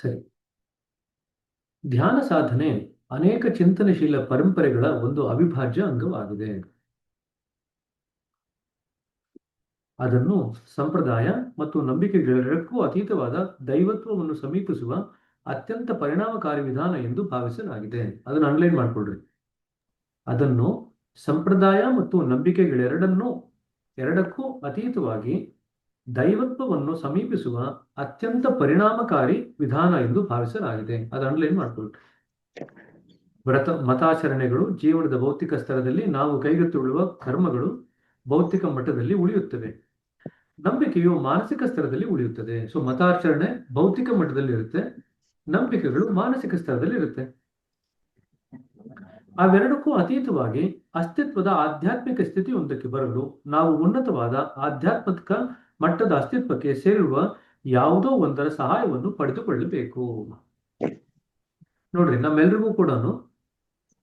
ಸರಿ. ಧ್ಯಾನ ಸಾಧನೆ ಅನೇಕ ಚಿಂತನಶೀಲ ಪರಂಪರೆಗಳ ಒಂದು ಅವಿಭಾಜ್ಯ ಅಂಗವಾಗಿದೆ. ಅದನ್ನು ಸಂಪ್ರದಾಯ ಮತ್ತು ನಂಬಿಕೆಗಳೆರಡಕ್ಕೂ ಅತೀತವಾದ ದೈವತ್ವವನ್ನು ಸಮೀಪಿಸುವ ಅತ್ಯಂತ ಪರಿಣಾಮಕಾರಿ ವಿಧಾನ ಎಂದು ಭಾವಿಸಲಾಗಿದೆ. ಅದನ್ನು ಅಂಡರ್ಲೈನ್ ಮಾಡ್ಕೊಳ್ರಿ. ಅದನ್ನು ಸಂಪ್ರದಾಯ ಮತ್ತು ಎರಡಕ್ಕೂ ಅತೀತವಾಗಿ ದೈವತ್ವವನ್ನು ಸಮೀಪಿಸುವ ಅತ್ಯಂತ ಪರಿಣಾಮಕಾರಿ ವಿಧಾನ ಎಂದು ಭಾವಿಸಲಾಗಿದೆ. ಅದು ಅಂಡರ್ಲೈನ್ ಮಾಡ್ಕೊಳ್ರಿ. ಮತಾಚರಣೆಗಳು ಜೀವನದ ಭೌತಿಕ ಸ್ತರದಲ್ಲಿ ನಾವು ಕೈಗೆತ್ತಿಕೊಳ್ಳುವ ಕರ್ಮಗಳು ಭೌತಿಕ ಮಟ್ಟದಲ್ಲಿ ಉಳಿಯುತ್ತವೆ. ನಂಬಿಕೆಯು ಮಾನಸಿಕ ಸ್ತರದಲ್ಲಿ ಉಳಿಯುತ್ತದೆ. ಸೊ ಮತಾಚರಣೆ ಭೌತಿಕ ಮಟ್ಟದಲ್ಲಿ ಇರುತ್ತೆ, ನಂಬಿಕೆಗಳು ಮಾನಸಿಕ ಸ್ತರದಲ್ಲಿ ಇರುತ್ತೆ. ಅವೆರಡಕ್ಕೂ ಅತೀತವಾಗಿ ಅಸ್ತಿತ್ವದ ಆಧ್ಯಾತ್ಮಿಕ ಸ್ಥಿತಿಯೊಂದಕ್ಕೆ ಬರಲು ನಾವು ಉನ್ನತವಾದ ಆಧ್ಯಾತ್ಮಿಕ ಮಟ್ಟದ ಅಸ್ತಿತ್ವಕ್ಕೆ ಸೇರಿರುವ ಯಾವುದೋ ಒಂದರ ಸಹಾಯವನ್ನು ಪಡೆದುಕೊಳ್ಳಬೇಕು. ನೋಡ್ರಿ, ನಮ್ಮೆಲ್ರಿಗೂ ಕೂಡ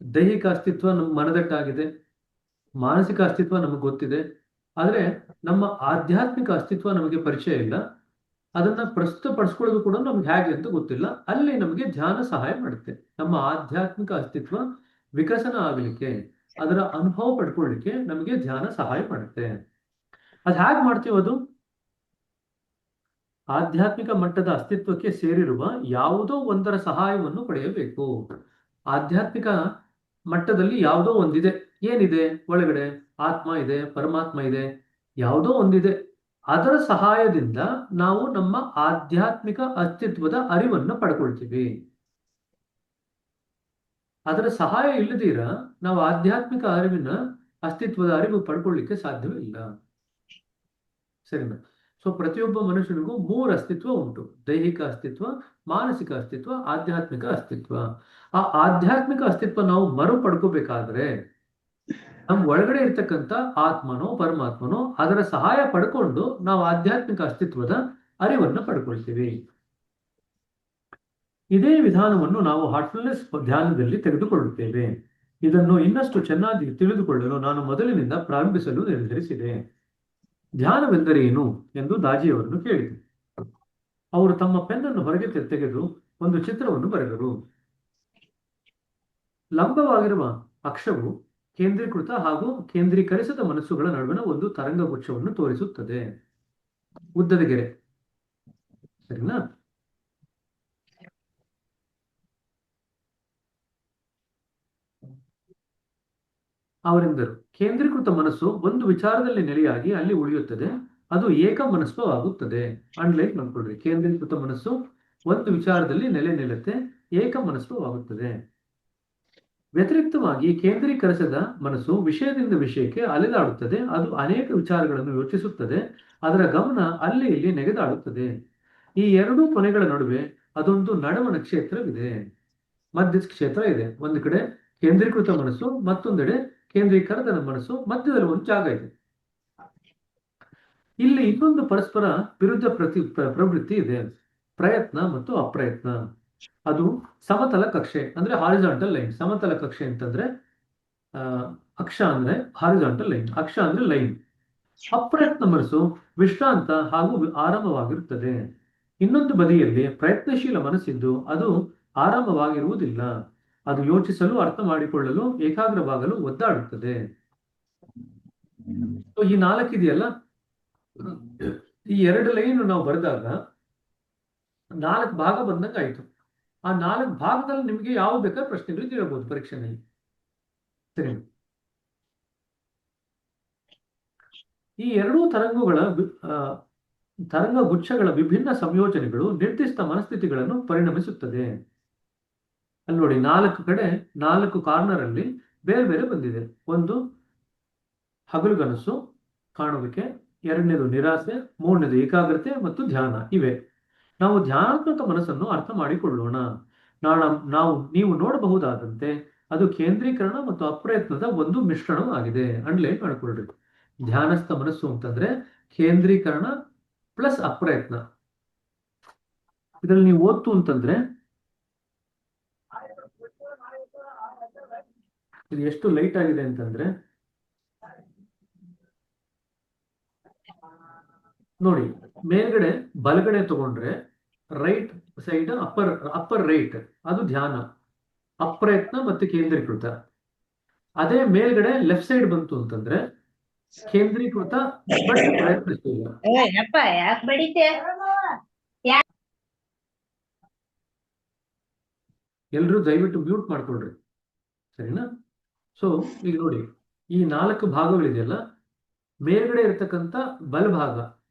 ದೈಹಿಕ ಅಸ್ತಿತ್ವ ನಮ್ಮ ಮನದಟ್ಟಾಗಿದೆ, ಮಾನಸಿಕ ಅಸ್ತಿತ್ವ ನಮಗೆ ಗೊತ್ತಿದೆ, ಆದರೆ ನಮ್ಮ ಆಧ್ಯಾತ್ಮಿಕ ಅಸ್ತಿತ್ವ ನಮಗೆ ಪರಿಚಯ ಇಲ್ಲ. ಅದನ್ನ ಪ್ರಸ್ತುತಪಡಿಸ್ಕೊಳ್ಳೋದು ಕೂಡ ನಮ್ಗೆ ಹೇಗೆ ಅಂತ ಗೊತ್ತಿಲ್ಲ. ಅಲ್ಲಿ ನಮಗೆ ಧ್ಯಾನ ಸಹಾಯ ಮಾಡುತ್ತೆ. ನಮ್ಮ ಆಧ್ಯಾತ್ಮಿಕ ಅಸ್ತಿತ್ವ ವಿಕಸನ ಆಗಲಿಕ್ಕೆ, ಅದರ ಅನುಭವ ಪಡ್ಕೊಳ್ಳಿಕ್ಕೆ ನಮಗೆ ಧ್ಯಾನ ಸಹಾಯ ಮಾಡುತ್ತೆ. ಅದು ಹೇಗೆ ಮಾಡ್ತೀವಿ? ಅದು ಆಧ್ಯಾತ್ಮಿಕ ಮಟ್ಟದ ಅಸ್ತಿತ್ವಕ್ಕೆ ಸೇರಿರುವ ಯಾವುದೋ ಒಂದರ ಸಹಾಯವನ್ನು ಪಡೆಯಬೇಕು. ಆಧ್ಯಾತ್ಮಿಕ ಮಟ್ಟದಲ್ಲಿ ಯಾವುದೋ ಒಂದಿದೆ. ಏನಿದೆ? ಒಳಗಡೆ ಆತ್ಮ ಇದೆ, ಪರಮಾತ್ಮ ಇದೆ, ಯಾವುದೋ ಒಂದಿದೆ. ಅದರ ಸಹಾಯದಿಂದ ನಾವು ನಮ್ಮ ಆಧ್ಯಾತ್ಮಿಕ ಅಸ್ತಿತ್ವದ ಅರಿವನ್ನು ಪಡ್ಕೊಳ್ತೀವಿ. ಅದರ ಸಹಾಯ ಇಲ್ಲದಿರ ನಾವು ಆಧ್ಯಾತ್ಮಿಕ ಅಸ್ತಿತ್ವದ ಅರಿವು ಪಡ್ಕೊಳ್ಳಿಕ್ಕೆ ಸಾಧ್ಯವೇ ಇಲ್ಲ. ಸರಿನಾ? ಸೊ ಪ್ರತಿಯೊಬ್ಬ ಮನುಷ್ಯನಿಗೂ 3 ಅಸ್ತಿತ್ವ ಉಂಟು: ದೈಹಿಕ ಅಸ್ತಿತ್ವ, ಮಾನಸಿಕ ಅಸ್ತಿತ್ವ, ಆಧ್ಯಾತ್ಮಿಕ ಅಸ್ತಿತ್ವ. ಆ ಆಧ್ಯಾತ್ಮಿಕ ಅಸ್ತಿತ್ವ ನಾವು ಪಡ್ಕೋಬೇಕಾದ್ರೆ ನಮ್ಮ ಒಳಗಡೆ ಇರ್ತಕ್ಕಂಥ ಆತ್ಮನೋ ಪರಮಾತ್ಮನೋ ಅದರ ಸಹಾಯ ಪಡ್ಕೊಂಡು ನಾವು ಆಧ್ಯಾತ್ಮಿಕ ಅಸ್ತಿತ್ವದ ಅರಿವನ್ನು ಪಡ್ಕೊಳ್ತೀವಿ. ಇದೇ ವಿಧಾನವನ್ನು ನಾವು ಹಾರ್ಟ್ಫುಲ್ನೆಸ್ ಧ್ಯಾನದಲ್ಲಿ ತೆಗೆದುಕೊಳ್ಳುತ್ತೇವೆ. ಇದನ್ನು ಇನ್ನಷ್ಟು ಚೆನ್ನಾಗಿ ತಿಳಿದುಕೊಳ್ಳಲು ನಾನು ಮೊದಲಿನಿಂದ ಪ್ರಾರಂಭಿಸಲು ನಿರ್ಧರಿಸಿದೆ. ಧ್ಯಾನವೆಂದರೇನು ಎಂದು ದಾಜಿಯವರನ್ನು ಕೇಳಿದೆ. ಅವರು ತಮ್ಮ ಪೆನ್ನನ್ನು ಹೊರಗೆ ತೆಗೆದು ಒಂದು ಚಿತ್ರವನ್ನು ಬರೆದರು. ಲಂಬವಾಗಿರುವ ಅಕ್ಷವು ಕೇಂದ್ರೀಕೃತ ಹಾಗೂ ಕೇಂದ್ರೀಕರಿಸದ ಮನಸ್ಸುಗಳ ನಡುವಿನ ಒಂದು ತರಂಗಗುಚ್ಛವನ್ನು ತೋರಿಸುತ್ತದೆ. ಉದ್ದದ ಗೆರೆ, ಸರಿನಾ? ಅವರೆಂದರು, ಕೇಂದ್ರೀಕೃತ ಮನಸ್ಸು ಒಂದು ವಿಚಾರದಲ್ಲಿ ನೆಲೆಯಾಗಿ ಅಲ್ಲಿ ಉಳಿಯುತ್ತದೆ. ಅದು ಏಕ ಮನಸ್ವವಾಗುತ್ತದೆ. ಅಂಡ್ಲೈನ್ ಮಾಡ್ಕೊಳ್ರಿ. ಕೇಂದ್ರೀಕೃತ ಮನಸ್ಸು ಒಂದು ವಿಚಾರದಲ್ಲಿ ನಿಲ್ಲುತ್ತೆ, ಏಕ ಮನಸ್ವವಾಗುತ್ತದೆ. ವ್ಯತಿರಿಕ್ತವಾಗಿ ಕೇಂದ್ರೀಕರಿಸದ ಮನಸ್ಸು ವಿಷಯದಿಂದ ವಿಷಯಕ್ಕೆ ಅಲೆದಾಡುತ್ತದೆ. ಅದು ಅನೇಕ ವಿಚಾರಗಳನ್ನು ಯೋಚಿಸುತ್ತದೆ. ಅದರ ಗಮನ ಅಲ್ಲಿ ಇಲ್ಲಿ ನೆಗೆದಾಡುತ್ತದೆ. ಈ ಎರಡೂ ಕೊನೆಗಳ ನಡುವೆ ಅದೊಂದು ನಡುವಣ ಕ್ಷೇತ್ರವಿದೆ, ಮಧ್ಯ ಕ್ಷೇತ್ರ ಇದೆ. ಒಂದು ಕಡೆ ಕೇಂದ್ರೀಕೃತ ಮನಸ್ಸು, ಮತ್ತೊಂದೆಡೆ ಕೇಂದ್ರೀಕರದ ಮನಸ್ಸು, ಮಧ್ಯದಲ್ಲಿ ಒಂದು ಜಾಗ ಇದೆ. ಇಲ್ಲಿ ಇನ್ನೊಂದು ಪರಸ್ಪರ ವಿರುದ್ಧ ಪ್ರವೃತ್ತಿ ಇದೆ: ಪ್ರಯತ್ನ ಮತ್ತು ಅಪ್ರಯತ್ನ. ಅದು ಸಮತಲ ಕಕ್ಷೆ ಅಂದ್ರೆ ಹಾರಿಜಾಂಟಲ್ ಲೈನ್. ಸಮತಲ ಕಕ್ಷೆ ಅಂತಂದ್ರೆ ಅಕ್ಷ ಅಂದ್ರೆ ಹಾರಿಜಾಂಟಲ್ ಲೈನ್, ಅಕ್ಷ ಅಂದ್ರೆ ಲೈನ್. ಅಪ್ರಯತ್ನ ಮನಸ್ಸು ವಿಶ್ರಾಂತ ಹಾಗೂ ಆರಾಮವಾಗಿರುತ್ತದೆ. ಇನ್ನೊಂದು ಬದಿಯಲ್ಲಿ ಪ್ರಯತ್ನಶೀಲ ಮನಸ್ಸಿದ್ದು ಅದು ಆರಾಮವಾಗಿರುವುದಿಲ್ಲ. ಅದು ಯೋಚಿಸಲು, ಅರ್ಥ ಮಾಡಿಕೊಳ್ಳಲು, ಏಕಾಗ್ರವಾಗಲು ಒದ್ದಾಡುತ್ತದೆ. ಈ 4 ಇದೆಯಲ್ಲ, ಈ 2 ಲೈನ್ ನಾವು ಬರೆದಾಗ 4 ಭಾಗ ಬಂದಂಗ ಆಯ್ತು. ಆ 4 ಭಾಗದಲ್ಲಿ ನಿಮಗೆ ಯಾವ ಬೇಕಾದ್ರೆ ಪ್ರಶ್ನೆಗಳು ಕೇಳಬಹುದು ಪರೀಕ್ಷೆನಲ್ಲಿ. ಸರಿ. ಈ ಎರಡೂ ತರಂಗ ಗುಚ್ಛಗಳ ವಿಭಿನ್ನ ಸಂಯೋಜನೆಗಳು ನಿರ್ದಿಷ್ಟ ಮನಸ್ಥಿತಿಗಳನ್ನು ಪರಿಣಮಿಸುತ್ತದೆ. ಅಲ್ಲಿ ನೋಡಿ, 4 ಕಡೆ 4 ಕಾರ್ನರ್ ಅಲ್ಲಿ ಬೇರೆ ಬೇರೆ ಬಂದಿದೆ. ಒಂದು ಹಗಲುಗನಸು, ಕಾಣುವಿಕೆ, ಎರಡನೇದು ನಿರಾಸೆ, ಮೂರನೇದು ಏಕಾಗ್ರತೆ ಮತ್ತು ಧ್ಯಾನ. ಇವೆ. ನಾವು ಧ್ಯಾನಾತ್ಮಕ ಮನಸ್ಸನ್ನು ಅರ್ಥ ಮಾಡಿಕೊಳ್ಳೋಣ. ನೀವು ನೋಡಬಹುದಾದಂತೆ ಅದು ಕೇಂದ್ರೀಕರಣ ಮತ್ತು ಅಪ್ರಯತ್ನದ ಒಂದು ಮಿಶ್ರಣವಾಗಿದೆ. ಅಂಡ್ಲೈನ್ ಮಾಡಿಕೊಳ್ಳ್ರಿ. ಧ್ಯಾನಸ್ಥ ಮನಸ್ಸು ಅಂತಂದ್ರೆ ಕೇಂದ್ರೀಕರಣ ಪ್ಲಸ್ ಅಪ್ರಯತ್ನ. ಇದರಲ್ಲಿ ನೀವು ಓದ್ತು ಅಂತಂದ್ರೆ ಇದು ಎಷ್ಟು ಲೈಟ್ ಆಗಿದೆ ಅಂತಂದ್ರೆ ನೋಡಿ, ಮೇಲ್ಗಡೆ ಬಲಗಡೆ ತಗೊಂಡ್ರೆ ರೈಟ್ ಸೈಡ್ ಅಪ್ಪರ್ ರೈಟ್ ಅದು ಧ್ಯಾನ, ಅಪ್ರಯತ್ನ ಮತ್ತೆ ಕೇಂದ್ರೀಕೃತ. ಅದೇ ಮೇಲ್ಗಡೆ ಲೆಫ್ಟ್ ಸೈಡ್ ಬಂತು ಅಂತಂದ್ರೆ ಕೇಂದ್ರೀಕೃತ ಬಟ್ ಪ್ರಯತ್ನಿಸಿಲ್ಲ. ಎಲ್ರೂ ದಯವಿಟ್ಟು ಮ್ಯೂಟ್ ಮಾಡ್ಕೊಳ್ರಿ, ಸರಿನಾ? ಸೊ ಈಗ ನೋಡಿ, ಈ 4 ಭಾಗಗಳಿದೆಯಲ್ಲ, ಮೇಲ್ಗಡೆ ಇರತಕ್ಕಂಥ ಬಲಭಾಗ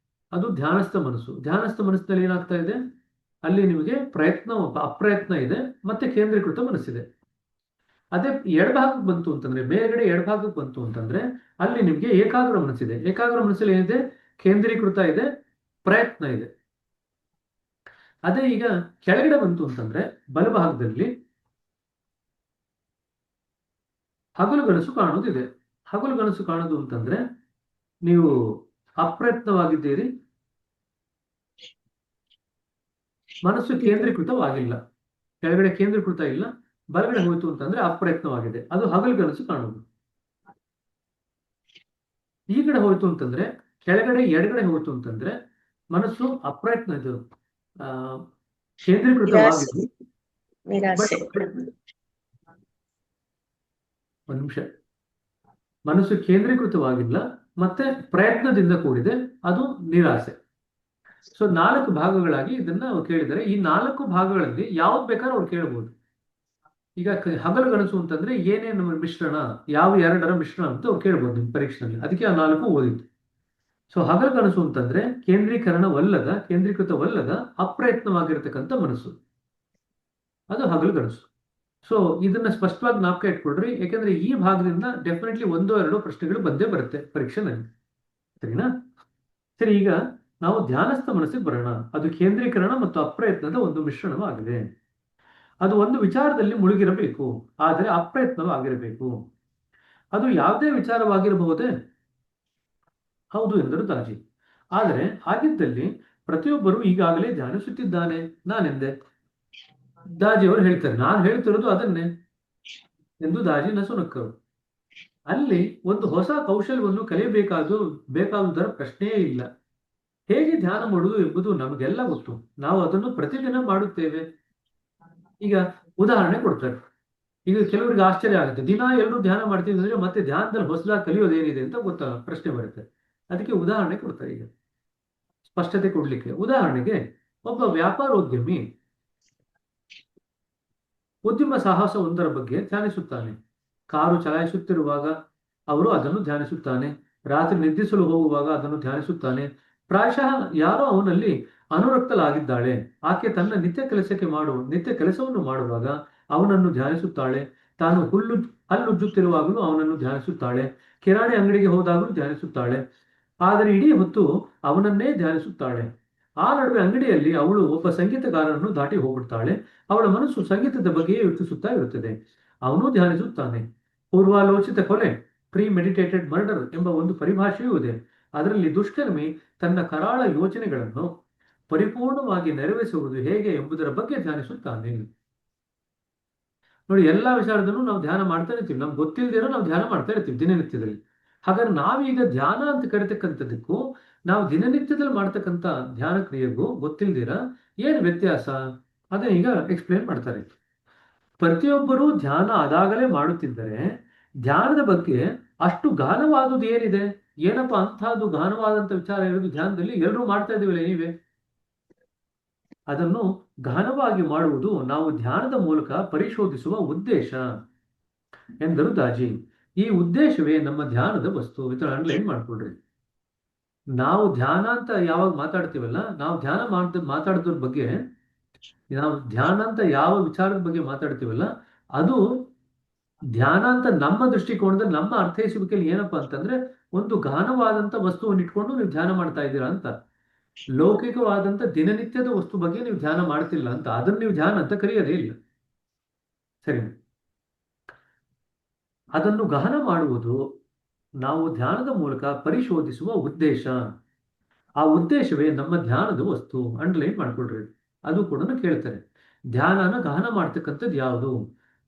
ಅದು ಧ್ಯಾನಸ್ಥ ಮನಸ್ಸು. ಧ್ಯಾನಸ್ಥ ಮನಸ್ಸಿನಲ್ಲಿ ಏನಾಗ್ತಾ ಇದೆ, ಅಲ್ಲಿ ನಿಮಗೆ ಪ್ರಯತ್ನ, ಅಪ್ರಯತ್ನ ಇದೆ, ಮತ್ತೆ ಕೇಂದ್ರೀಕೃತ ಮನಸ್ಸಿದೆ. ಅದೇ ಎಡಭಾಗಕ್ಕೆ ಬಂತು ಅಂತಂದ್ರೆ, ಮೇಲ್ಗಡೆ ಎಡಭಾಗಕ್ಕೆ ಬಂತು ಅಂತಂದ್ರೆ ಅಲ್ಲಿ ನಿಮಗೆ ಏಕಾಗ್ರ ಮನಸ್ಸಿದೆ. ಏಕಾಗ್ರ ಮನಸ್ಸಲ್ಲಿ ಏನಿದೆ, ಕೇಂದ್ರೀಕೃತ ಇದೆ, ಪ್ರಯತ್ನ ಇದೆ. ಅದೇ ಈಗ ಕೆಳಗಡೆ ಬಂತು ಅಂತಂದ್ರೆ ಬಲಭಾಗದಲ್ಲಿ ಹಗಲುಗನಸು ಕಾಣುವುದಿದೆ. ಹಗಲುಗನಸು ಕಾಣುವುದು ಅಂತಂದ್ರೆ ನೀವು ಅಪ್ರಯತ್ನವಾಗಿದ್ದೀರಿ, ಮನಸ್ಸು ಕೇಂದ್ರೀಕೃತವಾಗಿಲ್ಲ, ಕೆಳಗಡೆ ಕೇಂದ್ರೀಕೃತ ಇಲ್ಲ, ಬಲಗಡೆ ಹೋಯ್ತು ಅಂತಂದ್ರೆ ಅಪ್ರಯತ್ನವಾಗಿದೆ, ಅದು ಹಗಲುಗನಸು ಕಾಣುವುದು. ಈ ಕಡೆ ಹೋಯ್ತು ಅಂತಂದ್ರೆ, ಕೆಳಗಡೆ ಎಡಗಡೆ ಹೋಯ್ತು ಅಂತಂದ್ರೆ ಮನಸ್ಸು ಅಪ್ರಯತ್ನ ಇದು ಕೇಂದ್ರೀಕೃತವಾಗಿದ್ದು, ಒಂದು ನಿಮಿಷ, ಮನಸ್ಸು ಕೇಂದ್ರೀಕೃತವಾಗಿಲ್ಲ ಮತ್ತೆ ಪ್ರಯತ್ನದಿಂದ ಕೂಡಿದೆ, ಅದು ನಿರಾಸೆ. ಸೊ 4 ಭಾಗಗಳಾಗಿ ಇದನ್ನ ಅವ್ರು ಕೇಳಿದ್ದಾರೆ. ಈ 4 ಭಾಗಗಳಲ್ಲಿ ಯಾವ್ದು ಬೇಕಾದ್ರೂ ಅವ್ರು ಕೇಳಬಹುದು. ಈಗ ಹಗಲುಗನಸು ಅಂತಂದ್ರೆ ಏನೇನು ಮಿಶ್ರಣ, ಯಾವ 2ರ ಮಿಶ್ರಣ ಅಂತ ಅವ್ರು ಕೇಳ್ಬೋದು ನಿಮ್ಮ ಪರೀಕ್ಷೆಯಲ್ಲಿ. ಅದಕ್ಕೆ ಆ 4 ಓದಿತ್ತು. ಸೊ ಹಗಲುಗನಸು ಅಂತಂದ್ರೆ ಕೇಂದ್ರೀಕೃತವಲ್ಲದ ಅಪ್ರಯತ್ನವಾಗಿರ್ತಕ್ಕಂಥ ಮನಸ್ಸು, ಅದು ಹಗಲುಗನಸು. ಸೊ ಇದನ್ನ ಸ್ಪಷ್ಟವಾಗಿ ಜ್ಞಾಪಕ ಇಟ್ಕೊಳ್ರಿ, ಯಾಕಂದ್ರೆ ಈ ಭಾಗದಿಂದ ಡೆಫಿನೆಟ್ಲಿ 1-2 ಪ್ರಶ್ನೆಗಳು ಬಂದೇ ಬರುತ್ತೆ ಪರೀಕ್ಷೆನಲ್ಲಿ, ಸರಿನಾ? ಸರಿ, ಈಗ ನಾವು ಧ್ಯಾನಸ್ಥ ಮನಸ್ಸಿಗೆ ಬರೋಣ. ಅದು ಕೇಂದ್ರೀಕರಣ ಮತ್ತು ಅಪ್ರಯತ್ನದ ಒಂದು ಮಿಶ್ರಣವಾಗಿದೆ. ಅದು ಒಂದು ವಿಚಾರದಲ್ಲಿ ಮುಳುಗಿರಬೇಕು, ಆದರೆ ಅಪ್ರಯತ್ನವಾಗಿರಬೇಕು. ಅದು ಯಾವುದೇ ವಿಚಾರವಾಗಿರಬಹುದೇ? ಹೌದು ಎಂದರು ದಾಜಿ. ಆದರೆ ಹಾಗಿದ್ದಲ್ಲಿ ಪ್ರತಿಯೊಬ್ಬರು ಈಗಾಗಲೇ ಧ್ಯಾನಿಸುತ್ತಿದ್ದಾನೆ ನಾನೆಂದೆ. ದಾಜಿಯವರು ಹೇಳ್ತಾರೆ, ನಾನು ಹೇಳ್ತಿರೋದು ಅದನ್ನೇ ಎಂದು ದಾಜಿ ನಸುನಕ್ಕರು. ಅಲ್ಲಿ ಒಂದು ಹೊಸ ಕೌಶಲ್ಯವನ್ನು ಬೇಕಾದುದರ ಪ್ರಶ್ನೆಯೇ ಇಲ್ಲ. ಹೇಗೆ ಧ್ಯಾನ ಮಾಡುವುದು ಎಂಬುದು ನಮಗೆಲ್ಲ ಗೊತ್ತು, ನಾವು ಅದನ್ನು ಪ್ರತಿದಿನ ಮಾಡುತ್ತೇವೆ. ಈಗ ಉದಾಹರಣೆ ಕೊಡ್ತಾರೆ. ಈಗ ಕೆಲವರಿಗೆ ಆಶ್ಚರ್ಯ ಆಗುತ್ತೆ, ದಿನ ಎಲ್ಲರೂ ಧ್ಯಾನ ಮಾಡ್ತೀವಿ ಅಂದ್ರೆ ಮತ್ತೆ ಧ್ಯಾನದಲ್ಲಿ ಹೊಸದಾಗಿ ಕಲಿಯೋದೇನಿದೆ ಅಂತ ಪ್ರಶ್ನೆ ಬರುತ್ತೆ. ಅದಕ್ಕೆ ಉದಾಹರಣೆ ಕೊಡ್ತಾರೆ. ಈಗ ಸ್ಪಷ್ಟತೆ ಕೊಡ್ಲಿಕ್ಕೆ ಉದಾಹರಣೆಗೆ, ಒಬ್ಬ ವ್ಯಾಪಾರೋದ್ಯಮಿ ಉದ್ಯಮ ಸಾಹಸವೊಂದರ ಬಗ್ಗೆ ಧ್ಯಾನಿಸುತ್ತಾನೆ. ಕಾರು ಚಲಾಯಿಸುತ್ತಿರುವಾಗ ಅವರು ಅದನ್ನು ಧ್ಯಾನಿಸುತ್ತಾನೆ. ರಾತ್ರಿ ನಿದ್ರಿಸಲು ಹೋಗುವಾಗ ಅದನ್ನು ಧ್ಯಾನಿಸುತ್ತಾನೆ. ಪ್ರಾಯಶಃ ಯಾರೋ ಅವನಲ್ಲಿ ಅನುರಕ್ತಲಾಗಿದ್ದಾಳೆ. ಆಕೆ ತನ್ನ ನಿತ್ಯ ಕೆಲಸವನ್ನು ಮಾಡುವಾಗ ಅವನನ್ನು ಧ್ಯಾನಿಸುತ್ತಾಳೆ. ತಾನು ಹಲ್ಲುಜ್ಜುತ್ತಿರುವಾಗಲೂ ಅವನನ್ನು ಧ್ಯಾನಿಸುತ್ತಾಳೆ. ಕಿರಾಣಿ ಅಂಗಡಿಗೆ ಹೋದಾಗಲೂ ಧ್ಯಾನಿಸುತ್ತಾಳೆ. ಆದರೆ ಇಡೀ ಹೊತ್ತು ಅವನನ್ನೇ ಧ್ಯಾನಿಸುತ್ತಾಳೆ. ಆ ನಡುವೆ ಅಂಗಡಿಯಲ್ಲಿ ಅವಳು ಒಬ್ಬ ಸಂಗೀತಗಾರನನ್ನು ದಾಟಿ ಹೋಗ್ಬಿಡ್ತಾಳೆ. ಅವಳ ಮನಸ್ಸು ಸಂಗೀತದ ಬಗ್ಗೆಯೇ ಯೋಚಿಸುತ್ತಾ ಇರುತ್ತದೆ. ಅವನು ಧ್ಯಾನಿಸುತ್ತಾನೆ. ಪೂರ್ವಾಲೋಚಿತ ಕೊಲೆ, ಪ್ರೀ ಮೆಡಿಟೇಟೆಡ್ ಮರ್ಡರ್ ಎಂಬ ಒಂದು ಪರಿಭಾಷೆಯೂ ಇದೆ. ಅದರಲ್ಲಿ ದುಷ್ಕರ್ಮಿ ತನ್ನ ಕರಾಳ ಯೋಚನೆಗಳನ್ನು ಪರಿಪೂರ್ಣವಾಗಿ ನೆರವೇರಿಸುವುದು ಹೇಗೆ ಎಂಬುದರ ಬಗ್ಗೆ ಧ್ಯಾನಿಸುತ್ತಾನೆ. ನೋಡಿ, ಎಲ್ಲಾ ವಿಚಾರದಲ್ಲೂ ನಾವು ಧ್ಯಾನ ಮಾಡ್ತಾ ಇರ್ತೀವಿ, ನಮ್ಗೆ ಗೊತ್ತಿಲ್ಲದೇನೋ ನಾವು ಧ್ಯಾನ ಮಾಡ್ತಾ ಇರ್ತೀವಿ ದಿನನಿತ್ಯದಲ್ಲಿ. ಹಾಗಾದ್ರೆ ನಾವೀಗ ಧ್ಯಾನ ಅಂತ ಕರಿತಕ್ಕಂಥದ್ದಕ್ಕೂ ನಾವು ದಿನನಿತ್ಯದಲ್ಲಿ ಮಾಡ್ತಕ್ಕಂಥ ಧ್ಯಾನ ಕ್ರಿಯೆಗೂ ಗೊತ್ತಿಲ್ದಿರ ಏನು ವ್ಯತ್ಯಾಸ, ಅದನ್ನ ಈಗ ಎಕ್ಸ್ಪ್ಲೇನ್ ಮಾಡ್ತಾರೆ. ಪ್ರತಿಯೊಬ್ಬರೂ ಧ್ಯಾನ ಅದಾಗಲೇ ಮಾಡುತ್ತಿದ್ದರೆ ಧ್ಯಾನದ ಬಗ್ಗೆ ಅಷ್ಟು ಗಾಢವಾದುದು ಏನಿದೆ? ಏನಪ್ಪ ಅಂತಹದ್ದು ಗಾಢವಾದಂತ ವಿಚಾರ ಇರೋದು ಧ್ಯಾನದಲ್ಲಿ? ಎಲ್ಲರೂ ಮಾಡ್ತಾ ಇದೀವಲ್ಲ ನೀವೇ. ಅದನ್ನು ಗಾಢವಾಗಿ ಮಾಡುವುದು ನಾವು ಧ್ಯಾನದ ಮೂಲಕ ಪರಿಶೋಧಿಸುವ ಉದ್ದೇಶ ಎಂದರು ದಾಜಿ. ಈ ಉದ್ದೇಶವೇ ನಮ್ಮ ಧ್ಯಾನದ ವಸ್ತು. ಇದನ್ನ ಅಂಡರ್ಲೈನ್ ಮಾಡ್ಕೊಳ್ರಿ. ನಾವು ಧ್ಯಾನ ಅಂತ ಯಾವಾಗ ಮಾತಾಡ್ತೀವಲ್ಲ, ನಾವು ಮಾತಾಡೋದ್ರ ಬಗ್ಗೆ, ನಾವು ಧ್ಯಾನ ಅಂತ ಯಾವ ವಿಚಾರದ ಬಗ್ಗೆ ಮಾತಾಡ್ತೀವಲ್ಲ, ಅದು ಧ್ಯಾನ ಅಂತ ನಮ್ಮ ದೃಷ್ಟಿಕೋನದಲ್ಲಿ ನಮ್ಮ ಅರ್ಥೈಸುವಿಕೆಯಲ್ಲಿ ಏನಪ್ಪಾ ಅಂತಂದ್ರೆ, ಒಂದು ಗಾಢವಾದಂತ ವಸ್ತುವನ್ನು ಇಟ್ಕೊಂಡು ನೀವು ಧ್ಯಾನ ಮಾಡ್ತಾ ಇದ್ದೀರಾ ಅಂತ. ಲೌಕಿಕವಾದಂತ ದಿನನಿತ್ಯದ ವಸ್ತು ಬಗ್ಗೆ ನೀವು ಧ್ಯಾನ ಮಾಡ್ತಿಲ್ಲ ಅಂತ, ಅದನ್ನು ನೀವು ಧ್ಯಾನ ಅಂತ ಕರೆಯೋದೇ ಇಲ್ಲ. ಸರಿ, ಅದನ್ನು ಗಹನ ಮಾಡುವುದು ನಾವು ಧ್ಯಾನದ ಮೂಲಕ ಪರಿಶೋಧಿಸುವ ಉದ್ದೇಶ. ಆ ಉದ್ದೇಶವೇ ನಮ್ಮ ಧ್ಯಾನದ ವಸ್ತು. ಅಂಡರ್ಲೈನ್ ಮಾಡ್ಕೊಳ್ರಿ. ಅದು ಕೂಡ ಕೇಳ್ತಾರೆ, ಧ್ಯಾನನ ಗಹನ ಮಾಡ್ತಕ್ಕಂಥದ್ದು ಯಾವುದು?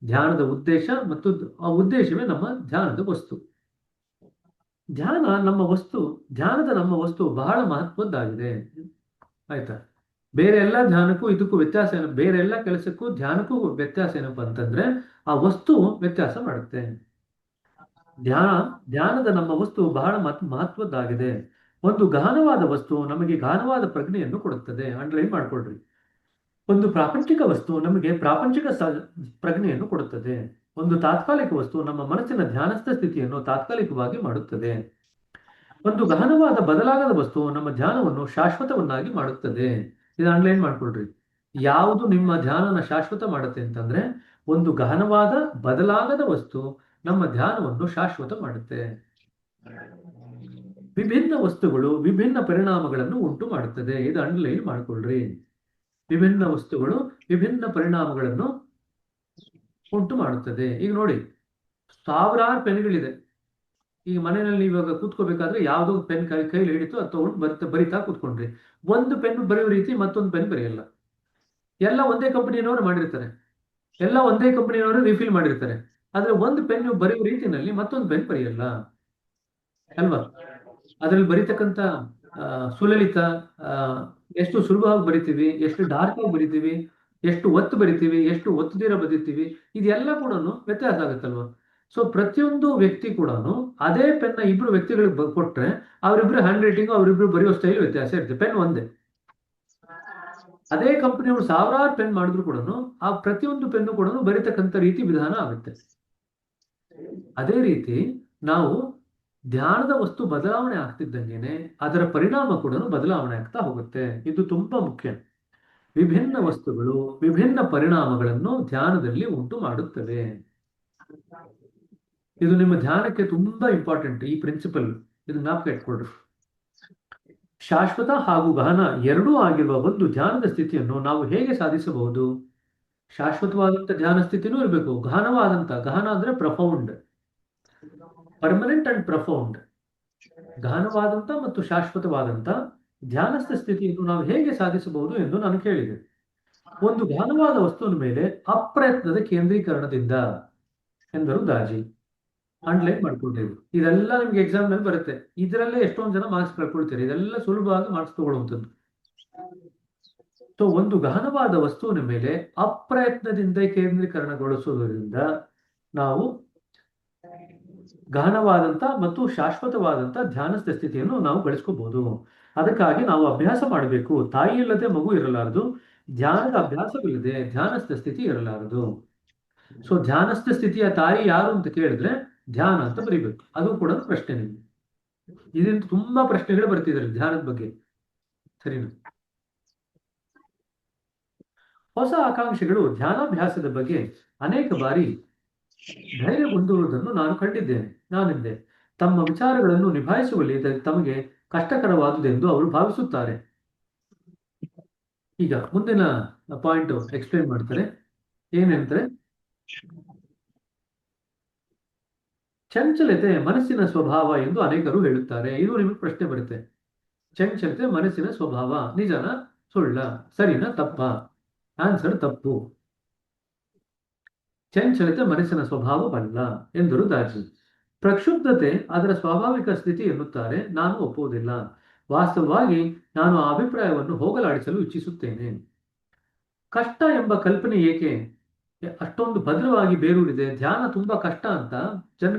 ಧ್ಯಾನದ ಉದ್ದೇಶ, ಮತ್ತು ಆ ಉದ್ದೇಶವೇ ನಮ್ಮ ಧ್ಯಾನದ ವಸ್ತು. ಧ್ಯಾನದ ನಮ್ಮ ವಸ್ತು ಬಹಳ ಮಹತ್ವದ್ದಾಗಿದೆ. ಆಯ್ತಾ? ಬೇರೆ ಎಲ್ಲ ಧ್ಯಾನಕ್ಕೂ ಇದಕ್ಕೂ ವ್ಯತ್ಯಾಸ ಏನು, ಬೇರೆ ಎಲ್ಲ ಕೆಲಸಕ್ಕೂ ಧ್ಯಾನಕ್ಕೂ ವ್ಯತ್ಯಾಸ ಏನಪ್ಪಾ ಅಂತಂದ್ರೆ ಆ ವಸ್ತು ವ್ಯತ್ಯಾಸ ಮಾಡುತ್ತೆ. ಧ್ಯಾನ ಧ್ಯಾನದ ನಮ್ಮ ವಸ್ತು ಬಹಳ ಮಹತ್ವದ್ದಾಗಿದೆ. ಒಂದು ಗಹನವಾದ ವಸ್ತು ನಮಗೆ ಗಾಢವಾದ ಪ್ರಜ್ಞೆಯನ್ನು ಕೊಡುತ್ತದೆ, ಅಂಡರ್ಲೈನ್ ಮಾಡ್ಕೊಳ್ರಿ. ಒಂದು ಪ್ರಾಪಂಚಿಕ ವಸ್ತು ನಮಗೆ ಪ್ರಾಪಂಚಿಕ ಪ್ರಜ್ಞೆಯನ್ನು ಕೊಡುತ್ತದೆ. ಒಂದು ತಾತ್ಕಾಲಿಕ ವಸ್ತು ನಮ್ಮ ಮನಸ್ಸಿನ ಧ್ಯಾನಸ್ಥ ಸ್ಥಿತಿಯನ್ನು ತಾತ್ಕಾಲಿಕವಾಗಿ ಮಾಡುತ್ತದೆ. ಒಂದು ಗಹನವಾದ ಬದಲಾಗದ ವಸ್ತು ನಮ್ಮ ಧ್ಯಾನವನ್ನು ಶಾಶ್ವತವನ್ನಾಗಿ ಮಾಡುತ್ತದೆ. ಇದು ಅಂಡರ್ಲೈನ್ ಮಾಡ್ಕೊಳ್ರಿ. ಯಾವುದು ನಿಮ್ಮ ಧ್ಯಾನನ ಶಾಶ್ವತ ಮಾಡುತ್ತೆ ಅಂತಂದ್ರೆ ಒಂದು ಗಹನವಾದ ಬದಲಾಗದ ವಸ್ತು ನಮ್ಮ ಧ್ಯಾನವನ್ನು ಶಾಶ್ವತ ಮಾಡುತ್ತೆ. ವಿಭಿನ್ನ ವಸ್ತುಗಳು ವಿಭಿನ್ನ ಪರಿಣಾಮಗಳನ್ನು ಉಂಟು ಮಾಡುತ್ತದೆ. ಇದು ಅಂಡರ್ಲೈನ್ ಮಾಡ್ಕೊಳ್ರಿ. ವಿಭಿನ್ನ ವಸ್ತುಗಳು ವಿಭಿನ್ನ ಪರಿಣಾಮಗಳನ್ನು ಉಂಟು ಮಾಡುತ್ತದೆ. ಈಗ ನೋಡಿ, ಸಾವಿರಾರು ಪೆನ್ಗಳಿದೆ. ಈಗ ಮನೆಯಲ್ಲಿ ಇವಾಗ ಕೂತ್ಕೋಬೇಕಾದ್ರೆ ಯಾವುದೋ ಪೆನ್ ಕೈಲಿ ಹಿಡಿತು ಅದು ತಗೊಂಡು ಬರಿತಾ ಕೂತ್ಕೊಂಡ್ರಿ. ಒಂದು ಪೆನ್ ಬರೆಯೋ ರೀತಿ ಮತ್ತೊಂದು ಪೆನ್ ಬರೆಯಲ್ಲ. ಎಲ್ಲ ಒಂದೇ ಕಂಪನಿಯವರು ಮಾಡಿರ್ತಾರೆ, ಎಲ್ಲ ಒಂದೇ ಕಂಪನಿಯವರು ರಿಫಿಲ್ ಮಾಡಿರ್ತಾರೆ. ಆದ್ರೆ ಒಂದು ಪೆನ್ ಬರೆಯೋ ರೀತಿಯಲ್ಲಿ ಮತ್ತೊಂದು ಪೆನ್ ಬರೆಯಲ್ಲ ಅಲ್ವಾ? ಅದ್ರಲ್ಲಿ ಬರೀತಕ್ಕಂಥ ಸುಲಲಿತ, ಎಷ್ಟು ಸುಲಭವಾಗಿ ಬರಿತೀವಿ, ಎಷ್ಟು ಡಾರ್ಕ್ ಆಗಿ ಬರಿತೀವಿ, ಎಷ್ಟು ಒತ್ತು ಬರಿತೀವಿ, ಎಷ್ಟು ಒತ್ತುದಿರ ಬರೀತೀವಿ, ಇದೆಲ್ಲ ಕೂಡ ವ್ಯತ್ಯಾಸ ಆಗುತ್ತಲ್ವ. ಸೊ ಪ್ರತಿಯೊಂದು ವ್ಯಕ್ತಿ ಕೂಡ ಅದೇ ಪೆನ್ನ ಇಬ್ರು ವ್ಯಕ್ತಿಗಳಿಗೆ ಕೊಟ್ರೆ ಅವರಿಬ್ರು ಹ್ಯಾಂಡ್ ರೈಟಿಂಗ್, ಅವರಿಬ್ರು ಬರೆಯೋ ಸ್ಟೈಲ್ ವ್ಯತ್ಯಾಸ ಇರುತ್ತೆ. ಪೆನ್ ಒಂದೇ. ಅದೇ ಕಂಪನಿಯವರು ಸಾವಿರಾರು ಪೆನ್ ಮಾಡಿದ್ರು ಕೂಡ ಆ ಪ್ರತಿಯೊಂದು ಪೆನ್ನು ಕೂಡ ಬರೀತಕ್ಕಂಥ ರೀತಿ ವಿಧಾನ ಆಗುತ್ತೆ. ಅದೇ ರೀತಿ ನಾವು ಧ್ಯಾನದ ವಸ್ತು ಬದಲಾವಣೆ ಆಗ್ತಿದ್ದಂಗೆನೆ ಅದರ ಪರಿಣಾಮ ಕೂಡ ಬದಲಾವಣೆ ಆಗ್ತಾ ಹೋಗುತ್ತೆ. ಇದು ತುಂಬಾ ಮುಖ್ಯ. ವಿಭಿನ್ನ ವಸ್ತುಗಳು ವಿಭಿನ್ನ ಪರಿಣಾಮಗಳನ್ನು ಧ್ಯಾನದಲ್ಲಿ ಉಂಟು ಮಾಡುತ್ತವೆ. ಇದು ನಿಮ್ಮ ಧ್ಯಾನಕ್ಕೆ ತುಂಬಾ ಇಂಪಾರ್ಟೆಂಟ್. ಈ ಪ್ರಿನ್ಸಿಪಲ್ ಇದು ಜ್ಞಾಪಕ ಇಟ್ಕೊಳ್ರಿ. ಶಾಶ್ವತ ಹಾಗೂ ಗಹನ ಎರಡೂ ಆಗಿರುವ ಒಂದು ಧ್ಯಾನದ ಸ್ಥಿತಿಯನ್ನು ನಾವು ಹೇಗೆ ಸಾಧಿಸಬಹುದು? ಶಾಶ್ವತವಾದಂತ ಧ್ಯಾನ ಸ್ಥಿತಿನೂ ಇರಬೇಕು, ಗಹನವಾದಂತ, ಗಹನ ಅಂದ್ರೆ ಪ್ರಫೌಂಡ್, ಪರ್ಮನೆಂಟ್ ಅಂಡ್ ಪ್ರಫೌಂಡ್, ಗಹನವಾದಂತ ಮತ್ತು ಶಾಶ್ವತವಾದಂತ ಧ್ಯಾನಸ್ಥ ಸ್ಥಿತಿಯನ್ನು ನಾವು ಹೇಗೆ ಸಾಧಿಸಬಹುದು ಎಂದು ನಾನು ಕೇಳಿದೆ. ಒಂದು ಗಹನವಾದ ವಸ್ತುವಿನ ಮೇಲೆ ಅಪ್ರಯತ್ನದ ಕೇಂದ್ರೀಕರಣದಿಂದ ಎಂದರು ದಾಜಿ. ಅಂಡರ್ಲೈನ್ ಮಾಡ್ಕೊಳ್ತೇವೆ. ಇದೆಲ್ಲ ನಿಮ್ಗೆ ಎಕ್ಸಾಮ್ ನಲ್ಲಿ ಬರುತ್ತೆ. ಇದರಲ್ಲೇ ಎಷ್ಟೊಂದು ಜನ ಮಾರ್ಕ್ಸ್ ಕಳ್ಕೊಳ್ತೀರಿ. ಇದೆಲ್ಲ ಸುಲಭವಾಗಿ ಮಾರ್ಕ್ಸ್ ತಗೊಳ್ಳುವಂಥದ್ದು. ಸೊ ಒಂದು ಗಹನವಾದ ವಸ್ತುವಿನ ಮೇಲೆ ಅಪ್ರಯತ್ನದಿಂದ ಕೇಂದ್ರೀಕರಣಗೊಳಿಸುವುದರಿಂದ ನಾವು ಗಹನವಾದಂತ ಮತ್ತು ಶಾಶ್ವತವಾದಂತ ಧ್ಯಾನಸ್ಥ ಸ್ಥಿತಿಯನ್ನು ನಾವು ಗಳಿಸ್ಕೋಬಹುದು. ಅದಕ್ಕಾಗಿ ನಾವು ಅಭ್ಯಾಸ ಮಾಡಬೇಕು. ತಾಯಿ ಇಲ್ಲದೆ ಮಗು ಇರಲಾರದು, ಧ್ಯಾನದ ಅಭ್ಯಾಸವಿಲ್ಲದೆ ಧ್ಯಾನಸ್ಥ ಸ್ಥಿತಿ ಇರಲಾರದು. ಸೊ ಧ್ಯಾನಸ್ಥ ಸ್ಥಿತಿಯ ತಾಯಿ ಯಾರು ಅಂತ ಕೇಳಿದ್ರೆ ಧ್ಯಾನ ಅಂತ ಬರೀಬೇಕು. ಅದು ಕೂಡ ಪ್ರಶ್ನೆ. ನಿಮ್ಗೆ ಇದರಿಂದ ತುಂಬಾ ಪ್ರಶ್ನೆಗಳು ಬರ್ತಿದ್ದಾರೆ ಧ್ಯಾನದ ಬಗ್ಗೆ, ಸರಿನಾ? ಹೊಸ ಆಕಾಂಕ್ಷಿಗಳು ಧ್ಯಾನಾಭ್ಯಾಸದ ಬಗ್ಗೆ ಅನೇಕ ಬಾರಿ ಧೈರ್ಯ ಹೊಂದುವುದನ್ನು ನಾನು ಕಂಡಿದ್ದೇನೆ. ನಾನೆಂದೆ ತಮ್ಮ ವಿಚಾರಗಳನ್ನು ನಿಭಾಯಿಸುವಲ್ಲಿ ತಮಗೆ ಕಷ್ಟಕರವಾದುದೆಂದು ಅವರು ಭಾವಿಸುತ್ತಾರೆ. ಈಗ ಮುಂದಿನ ಪಾಯಿಂಟ್ ಎಕ್ಸ್ಪ್ಲೇನ್ ಮಾಡ್ತಾರೆ. ಏನಂದ್ರೆ, ಚಂಚಲತೆ ಮನಸ್ಸಿನ ಸ್ವಭಾವ ಎಂದು ಅನೇಕರು ಹೇಳುತ್ತಾರೆ. ಇದು ನಿಮಗೆ ಪ್ರಶ್ನೆ ಬರುತ್ತೆ. ಚಂಚಲತೆ ಮನಸ್ಸಿನ ಸ್ವಭಾವ, ನಿಜನ ಸುಳ್ಳ, ಸರಿನಾ ತಪ್ಪ? ಆನ್ಸರ್ ತಪ್ಪು. ಚಂಚಲತೆ ಮನಸ್ಸಿನ ಸ್ವಭಾವವಲ್ಲ ಎಂದರು ದಾಜಿ. ಪ್ರಕ್ಷುಬ್ಧತೆ ಅದರ ಸ್ವಾಭಾವಿಕ ಸ್ಥಿತಿ ಎನ್ನುತ್ತಾರೆ. ನಾನು ಒಪ್ಪುವುದಿಲ್ಲ. ವಾಸ್ತವವಾಗಿ ನಾನು ಆ ಅಭಿಪ್ರಾಯವನ್ನು ಹೋಗಲಾಡಿಸಲು ಇಚ್ಛಿಸುತ್ತೇನೆ. ಕಷ್ಟ ಎಂಬ ಕಲ್ಪನೆ ಏಕೆ ಅಷ್ಟೊಂದು ಭದ್ರವಾಗಿ ಬೇರೂರಿದೆ? ಧ್ಯಾನ ತುಂಬಾ ಕಷ್ಟ ಅಂತ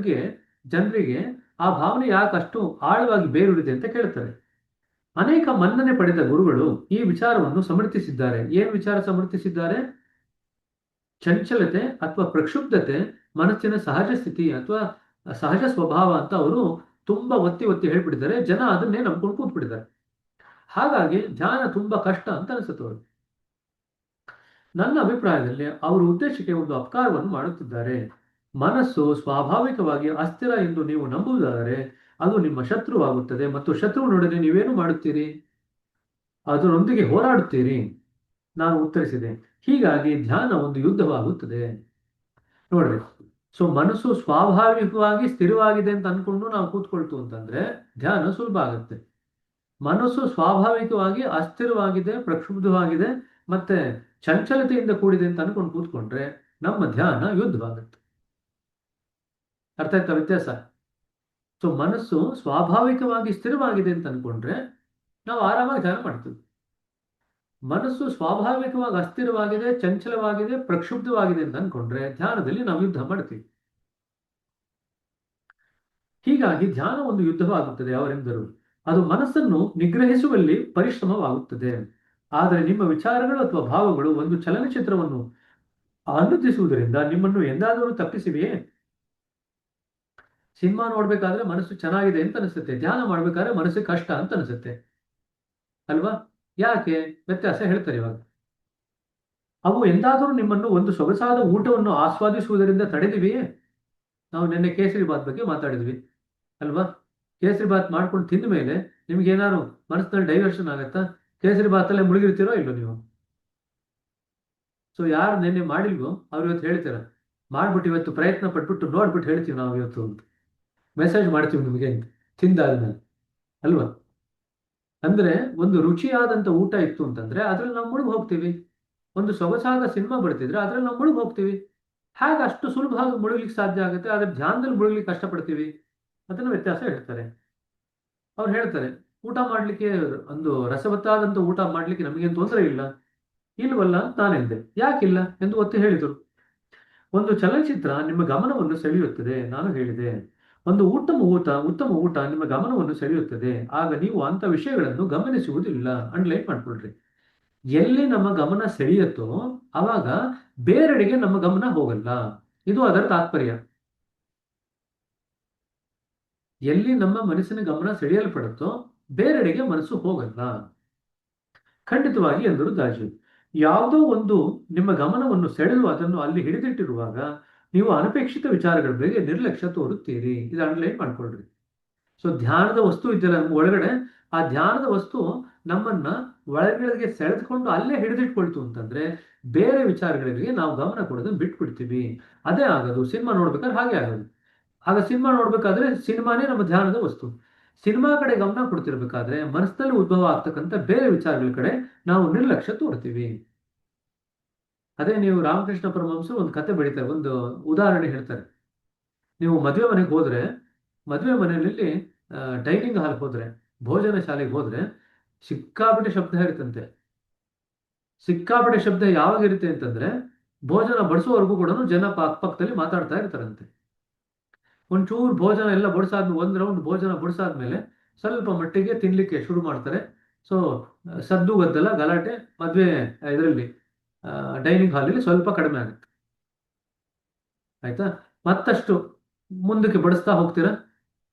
ಜನರಿಗೆ ಆ ಭಾವನೆ ಯಾಕೆ ಅಷ್ಟು ಆಳವಾಗಿ ಬೇರೂರಿದೆ ಅಂತ ಕೇಳ್ತಾರೆ. ಅನೇಕ ಮನ್ನಣೆ ಪಡೆದ ಗುರುಗಳು ಈ ವಿಚಾರವನ್ನು ಸಮರ್ಥಿಸಿದ್ದಾರೆ. ಏನು ವಿಚಾರ ಸಮರ್ಥಿಸಿದ್ದಾರೆ? ಚಂಚಲತೆ ಅಥವಾ ಪ್ರಕ್ಷುಬ್ಧತೆ ಮನಸ್ಸಿನ ಸಹಜ ಸ್ಥಿತಿ ಅಥವಾ ಸಹಜ ಸ್ವಭಾವ ಅಂತ ಅವರು ತುಂಬಾ ಒತ್ತಿ ಒತ್ತಿ ಹೇಳ್ಬಿಟ್ಟಿದ್ದಾರೆ. ಜನ ಅದನ್ನೇ ನಂಬ್ಕೊಂಡು ಕೂತ್ಬಿಟ್ಟಿದ್ದಾರೆ. ಹಾಗಾಗಿ ಧ್ಯಾನ ತುಂಬಾ ಕಷ್ಟ ಅಂತ ಅನಿಸುತ್ತೆ ಅವರು. ನನ್ನ ಅಭಿಪ್ರಾಯದಲ್ಲಿ ಅವರು ಉದ್ದೇಶಕ್ಕೆ ಒಂದು ಅಪಕಾರವನ್ನು ಮಾಡುತ್ತಿದ್ದಾರೆ. ಮನಸ್ಸು ಸ್ವಾಭಾವಿಕವಾಗಿ ಅಸ್ಥಿರ ಎಂದು ನೀವು ನಂಬುವುದಾದರೆ ಅದು ನಿಮ್ಮ ಶತ್ರುವಾಗುತ್ತದೆ ಮತ್ತು ಶತ್ರುವಿನೊಡನೆ ನೀವೇನು ಮಾಡುತ್ತೀರಿ? ಅದರೊಂದಿಗೆ ಹೋರಾಡುತ್ತೀರಿ. ನಾನು ಉತ್ತರಿಸಿದೆ, ಹೀಗಾಗಿ ಧ್ಯಾನ ಒಂದು ಯುದ್ಧವಾಗುತ್ತದೆ. ನೋಡ್ರಿ, ಸೊ ಮನಸ್ಸು ಸ್ವಾಭಾವಿಕವಾಗಿ ಸ್ಥಿರವಾಗಿದೆ ಅಂತ ಅನ್ಕೊಂಡು ನಾವು ಕೂತ್ಕೊಳ್ತು ಅಂತಂದ್ರೆ ಧ್ಯಾನ ಸುಲಭ ಆಗುತ್ತೆ. ಮನಸ್ಸು ಸ್ವಾಭಾವಿಕವಾಗಿ ಅಸ್ಥಿರವಾಗಿದೆ, ಪ್ರಕ್ಷುಬ್ಧವಾಗಿದೆ, ಮತ್ತೆ ಚಂಚಲತೆಯಿಂದ ಕೂಡಿದೆ ಅಂತ ಅನ್ಕೊಂಡು ಕೂತ್ಕೊಂಡ್ರೆ ನಮ್ಮ ಧ್ಯಾನ ಯುದ್ಧವಾಗುತ್ತೆ. ಅರ್ಥ ಆಯ್ತಾ ವ್ಯತ್ಯಾಸ? ಸೊ ಮನಸ್ಸು ಸ್ವಾಭಾವಿಕವಾಗಿ ಸ್ಥಿರವಾಗಿದೆ ಅಂತ ಅನ್ಕೊಂಡ್ರೆ ನಾವು ಆರಾಮಾಗಿ ಧ್ಯಾನ ಮಾಡ್ತೀವಿ. ಮನಸ್ಸು ಸ್ವಾಭಾವಿಕವಾಗಿ ಅಸ್ಥಿರವಾಗಿದೆ, ಚಂಚಲವಾಗಿದೆ, ಪ್ರಕ್ಷುಬ್ಧವಾಗಿದೆ ಅಂತ ಅನ್ಕೊಂಡ್ರೆ ಧ್ಯಾನದಲ್ಲಿ ನಾವು ಯುದ್ಧ ಮಾಡ್ತೀವಿ. ಹೀಗಾಗಿ ಧ್ಯಾನ ಒಂದು ಯುದ್ಧವಾಗುತ್ತದೆ ಅವರೆಂದರು. ಅದು ಮನಸ್ಸನ್ನು ನಿಗ್ರಹಿಸುವಲ್ಲಿ ಪರಿಶ್ರಮವಾಗುತ್ತದೆ. ಆದರೆ ನಿಮ್ಮ ವಿಚಾರಗಳು ಅಥವಾ ಭಾವಗಳು ಒಂದು ಚಲನಚಿತ್ರವನ್ನು ಆನಂದಿಸುವುದರಿಂದ ನಿಮ್ಮನ್ನು ಎಂದಾದರೂ ತಪ್ಪಿಸಿವೆಯೇ? ಸಿನಿಮಾ ನೋಡ್ಬೇಕಾದ್ರೆ ಮನಸ್ಸು ಚೆನ್ನಾಗಿದೆ ಅಂತ ಅನಿಸುತ್ತೆ, ಧ್ಯಾನ ಮಾಡ್ಬೇಕಾದ್ರೆ ಮನಸ್ಸಿಗೆ ಕಷ್ಟ ಅಂತ ಅನಿಸುತ್ತೆ ಅಲ್ವಾ? ಯಾಕೆ? ವ್ಯತ್ಯಾಸ ಹೇಳ್ತಾರೆ ಇವಾಗ. ಅವು ಎಂದಾದರೂ ನಿಮ್ಮನ್ನು ಒಂದು ಸೊಗಸಾದ ಊಟವನ್ನು ಆಸ್ವಾದಿಸುವುದರಿಂದ ತಡೆದಿವೆಯೇ? ನಾವು ನಿನ್ನೆ ಕೇಸರಿ ಬಾತ್ ಬಗ್ಗೆ ಮಾತಾಡಿದ್ವಿ ಅಲ್ವಾ? ಕೇಸರಿ ಬಾತ್ ಮಾಡ್ಕೊಂಡು ತಿಂದ ಮೇಲೆ ನಿಮ್ಗೆ ಏನಾದ್ರು ಮನಸ್ಸಿನಲ್ಲಿ ಡೈವರ್ಷನ್ ಆಗತ್ತಾ? ಕೇಸರಿ ಬಾತಲ್ಲೇ ಮುಳುಗಿರ್ತೀರೋ ಇಲ್ಲೋ ನೀವು? ಸೊ ಯಾರು ನಿನ್ನೆ ಮಾಡಿಲ್ವೋ ಅವ್ರು ಇವತ್ತು ಹೇಳ್ತೀರ, ಮಾಡ್ಬಿಟ್ಟು ಇವತ್ತು ಪ್ರಯತ್ನ ಪಟ್ಬಿಟ್ಟು ನೋಡ್ಬಿಟ್ಟು ಹೇಳ್ತೀವಿ ನಾವು ಇವತ್ತು ಅಂತ ಮೆಸೇಜ್ ಮಾಡ್ತೀವಿ ನಿಮಗೆ ಅಂತ ತಿಂದಾದ್ಮೇಲೆ ಅಲ್ವಾ? ಅಂದ್ರೆ ಒಂದು ರುಚಿಯಾದಂತ ಊಟ ಇತ್ತು ಅಂತಂದ್ರೆ ಅದ್ರಲ್ಲಿ ನಾವು ಮುಳುಗಿ ಹೋಗ್ತೀವಿ. ಒಂದು ಸೊಗಸಾದ ಸಿನಿಮಾ ಬರ್ತಿದ್ರೆ ಅದ್ರಲ್ಲಿ ನಾವು ಮುಳುಗಿ ಹೋಗ್ತೀವಿ. ಹಾಗೆ ಅಷ್ಟು ಸುಲಭವಾಗಿ ಮುಳುಗ್ಲಿಕ್ಕೆ ಸಾಧ್ಯ ಆಗುತ್ತೆ, ಆದ್ರೆ ಧ್ಯಾನದಲ್ಲಿ ಮುಳುಗ್ಲಿಕ್ಕೆ ಕಷ್ಟಪಡ್ತೀವಿ. ಅದನ್ನ ವ್ಯತ್ಯಾಸ ಹೇಳ್ತಾರೆ. ಅವ್ರು ಹೇಳ್ತಾರೆ, ಊಟ ಮಾಡ್ಲಿಕ್ಕೆ ಒಂದು ರಸವತ್ತಾದಂತ ಊಟ ಮಾಡ್ಲಿಕ್ಕೆ ನಮಗೇನು ತೊಂದರೆ ಇಲ್ಲ, ಇಲ್ವಲ್ಲ ಅಂತ ನಾನೆಂದೆ. ಯಾಕಿಲ್ಲ ಎಂದು ಒತ್ತಿ ಹೇಳಿದರು. ಒಂದು ಚಲನಚಿತ್ರ ನಿಮ್ಮ ಗಮನವನ್ನು ಸೆಳೆಯುತ್ತದೆ, ನಾನು ಹೇಳಿದೆ. ಒಂದು ಉತ್ತಮ ಊಟ ನಿಮ್ಮ ಗಮನವನ್ನು ಸೆಳೆಯುತ್ತದೆ. ಆಗ ನೀವು ಅಂತ ವಿಷಯಗಳನ್ನು ಗಮನಿಸುವುದಿಲ್ಲ. ಅಂಡರ್ಲೈನ್ ಮಾಡ್ಕೊಳ್ರಿ. ಎಲ್ಲಿ ನಮ್ಮ ಗಮನ ಸೆಳೆಯುತ್ತೋ ಅವಾಗ ಬೇರೆಡೆಗೆ ನಮ್ಮ ಗಮನ ಹೋಗಲ್ಲ. ಇದು ಅದರ ತಾತ್ಪರ್ಯ. ಎಲ್ಲಿ ನಮ್ಮ ಮನಸ್ಸಿನ ಗಮನ ಸೆಳೆಯಲ್ಪಡುತ್ತೋ ಬೇರೆಡೆಗೆ ಮನಸ್ಸು ಹೋಗಲ್ಲ. ಖಂಡಿತವಾಗಿ ಎಂದರು ದಾಜು. ಯಾವುದೋ ಒಂದು ನಿಮ್ಮ ಗಮನವನ್ನು ಸೆಳೆದು ಅದನ್ನು ಅಲ್ಲಿ ಹಿಡಿದಿಟ್ಟಿರುವಾಗ ನೀವು ಅನಪೇಕ್ಷಿತ ವಿಚಾರಗಳ ಬಗ್ಗೆ ನಿರ್ಲಕ್ಷ್ಯ ತೋರುತ್ತೀರಿ. ಇದು ಅಂಡರ್ಲೈನ್ ಮಾಡ್ಕೊಳ್ರಿ. ಸೊ ಧ್ಯಾನದ ವಸ್ತು ಇದೆಯಲ್ಲ ನಮ್ಮ ಒಳಗಡೆ, ಆ ಧ್ಯಾನದ ವಸ್ತು ನಮ್ಮನ್ನ ಒಳಗಡೆಗೆ ಸೆಳೆದುಕೊಂಡು ಅಲ್ಲೇ ಹಿಡಿದಿಟ್ಕೊಳ್ತು ಅಂತಂದ್ರೆ ಬೇರೆ ವಿಚಾರಗಳಿಗೆ ನಾವು ಗಮನ ಕೊಡೋದನ್ನ ಬಿಟ್ಬಿಡ್ತೀವಿ. ಅದೇ ಆಗೋದು. ಸಿನಿಮಾ ನೋಡ್ಬೇಕಾದ್ರೆ ಹಾಗೆ ಆಗೋದು. ಆಗ ಸಿನಿಮಾ ನೋಡ್ಬೇಕಾದ್ರೆ ಸಿನಿಮಾನೇ ನಮ್ಮ ಧ್ಯಾನದ ವಸ್ತು. ಸಿನಿಮಾ ಕಡೆ ಗಮನ ಕೊಡ್ತಿರ್ಬೇಕಾದ್ರೆ ಮನಸ್ಸಿನಲ್ಲಿ ಉದ್ಭವ ಆಗ್ತಕ್ಕಂಥ ಬೇರೆ ವಿಚಾರಗಳ ಕಡೆ ನಾವು ನಿರ್ಲಕ್ಷ್ಯ ತೋರ್ತೀವಿ. ಅದೇ ನೀವು ರಾಮಕೃಷ್ಣ ಪರಮಹಂಸರು ಒಂದು ಕತೆ ಬರೀತಾರೆ, ಒಂದು ಉದಾಹರಣೆ ಹೇಳ್ತಾರೆ. ನೀವು ಮದುವೆ ಮನೆಗೆ ಹೋದ್ರೆ, ಮದುವೆ ಮನೆಯಲ್ಲಿ ಡೈನಿಂಗ್ ಹಾಲ್ ಹೋದ್ರೆ, ಭೋಜನ ಶಾಲೆಗೆ ಹೋದ್ರೆ ಸಿಕ್ಕಾಪಟ್ಟೆ ಶಬ್ದ ಇರುತ್ತಂತೆ. ಸಿಕ್ಕಾಪಟ್ಟೆ ಶಬ್ದ ಯಾವಾಗ ಇರುತ್ತೆ ಅಂತಂದ್ರೆ ಭೋಜನ ಬಡಿಸೋವರೆಗೂ ಕೂಡ ಜನ ಅಕ್ಕಪಕ್ಕದಲ್ಲಿ ಮಾತಾಡ್ತಾ ಇರ್ತಾರಂತೆ. ಒಂಚೂರು ಭೋಜನ ಎಲ್ಲ ಬಡಿಸಾದ್ಮೇಲೆ, ಒಂದು ರೌಂಡ್ ಭೋಜನ ಬಡಿಸಾದ್ಮೇಲೆ ಸ್ವಲ್ಪ ಮಟ್ಟಿಗೆ ತಿನ್ಲಿಕ್ಕೆ ಶುರು ಮಾಡ್ತಾರೆ. ಸೊ ಸದ್ದು ಗದ್ದಲ ಗಲಾಟೆ ಮದುವೆ ಇದರಲ್ಲಿ ಡೈನಿಂಗ್ ಹಾಲಲ್ಲಿ ಸ್ವಲ್ಪ ಕಡಿಮೆ ಆಗುತ್ತೆ. ಆಯ್ತಾ? ಮತ್ತಷ್ಟು ಮುಂದಕ್ಕೆ ಬಡಿಸ್ತಾ ಹೋಗ್ತೀರಾ.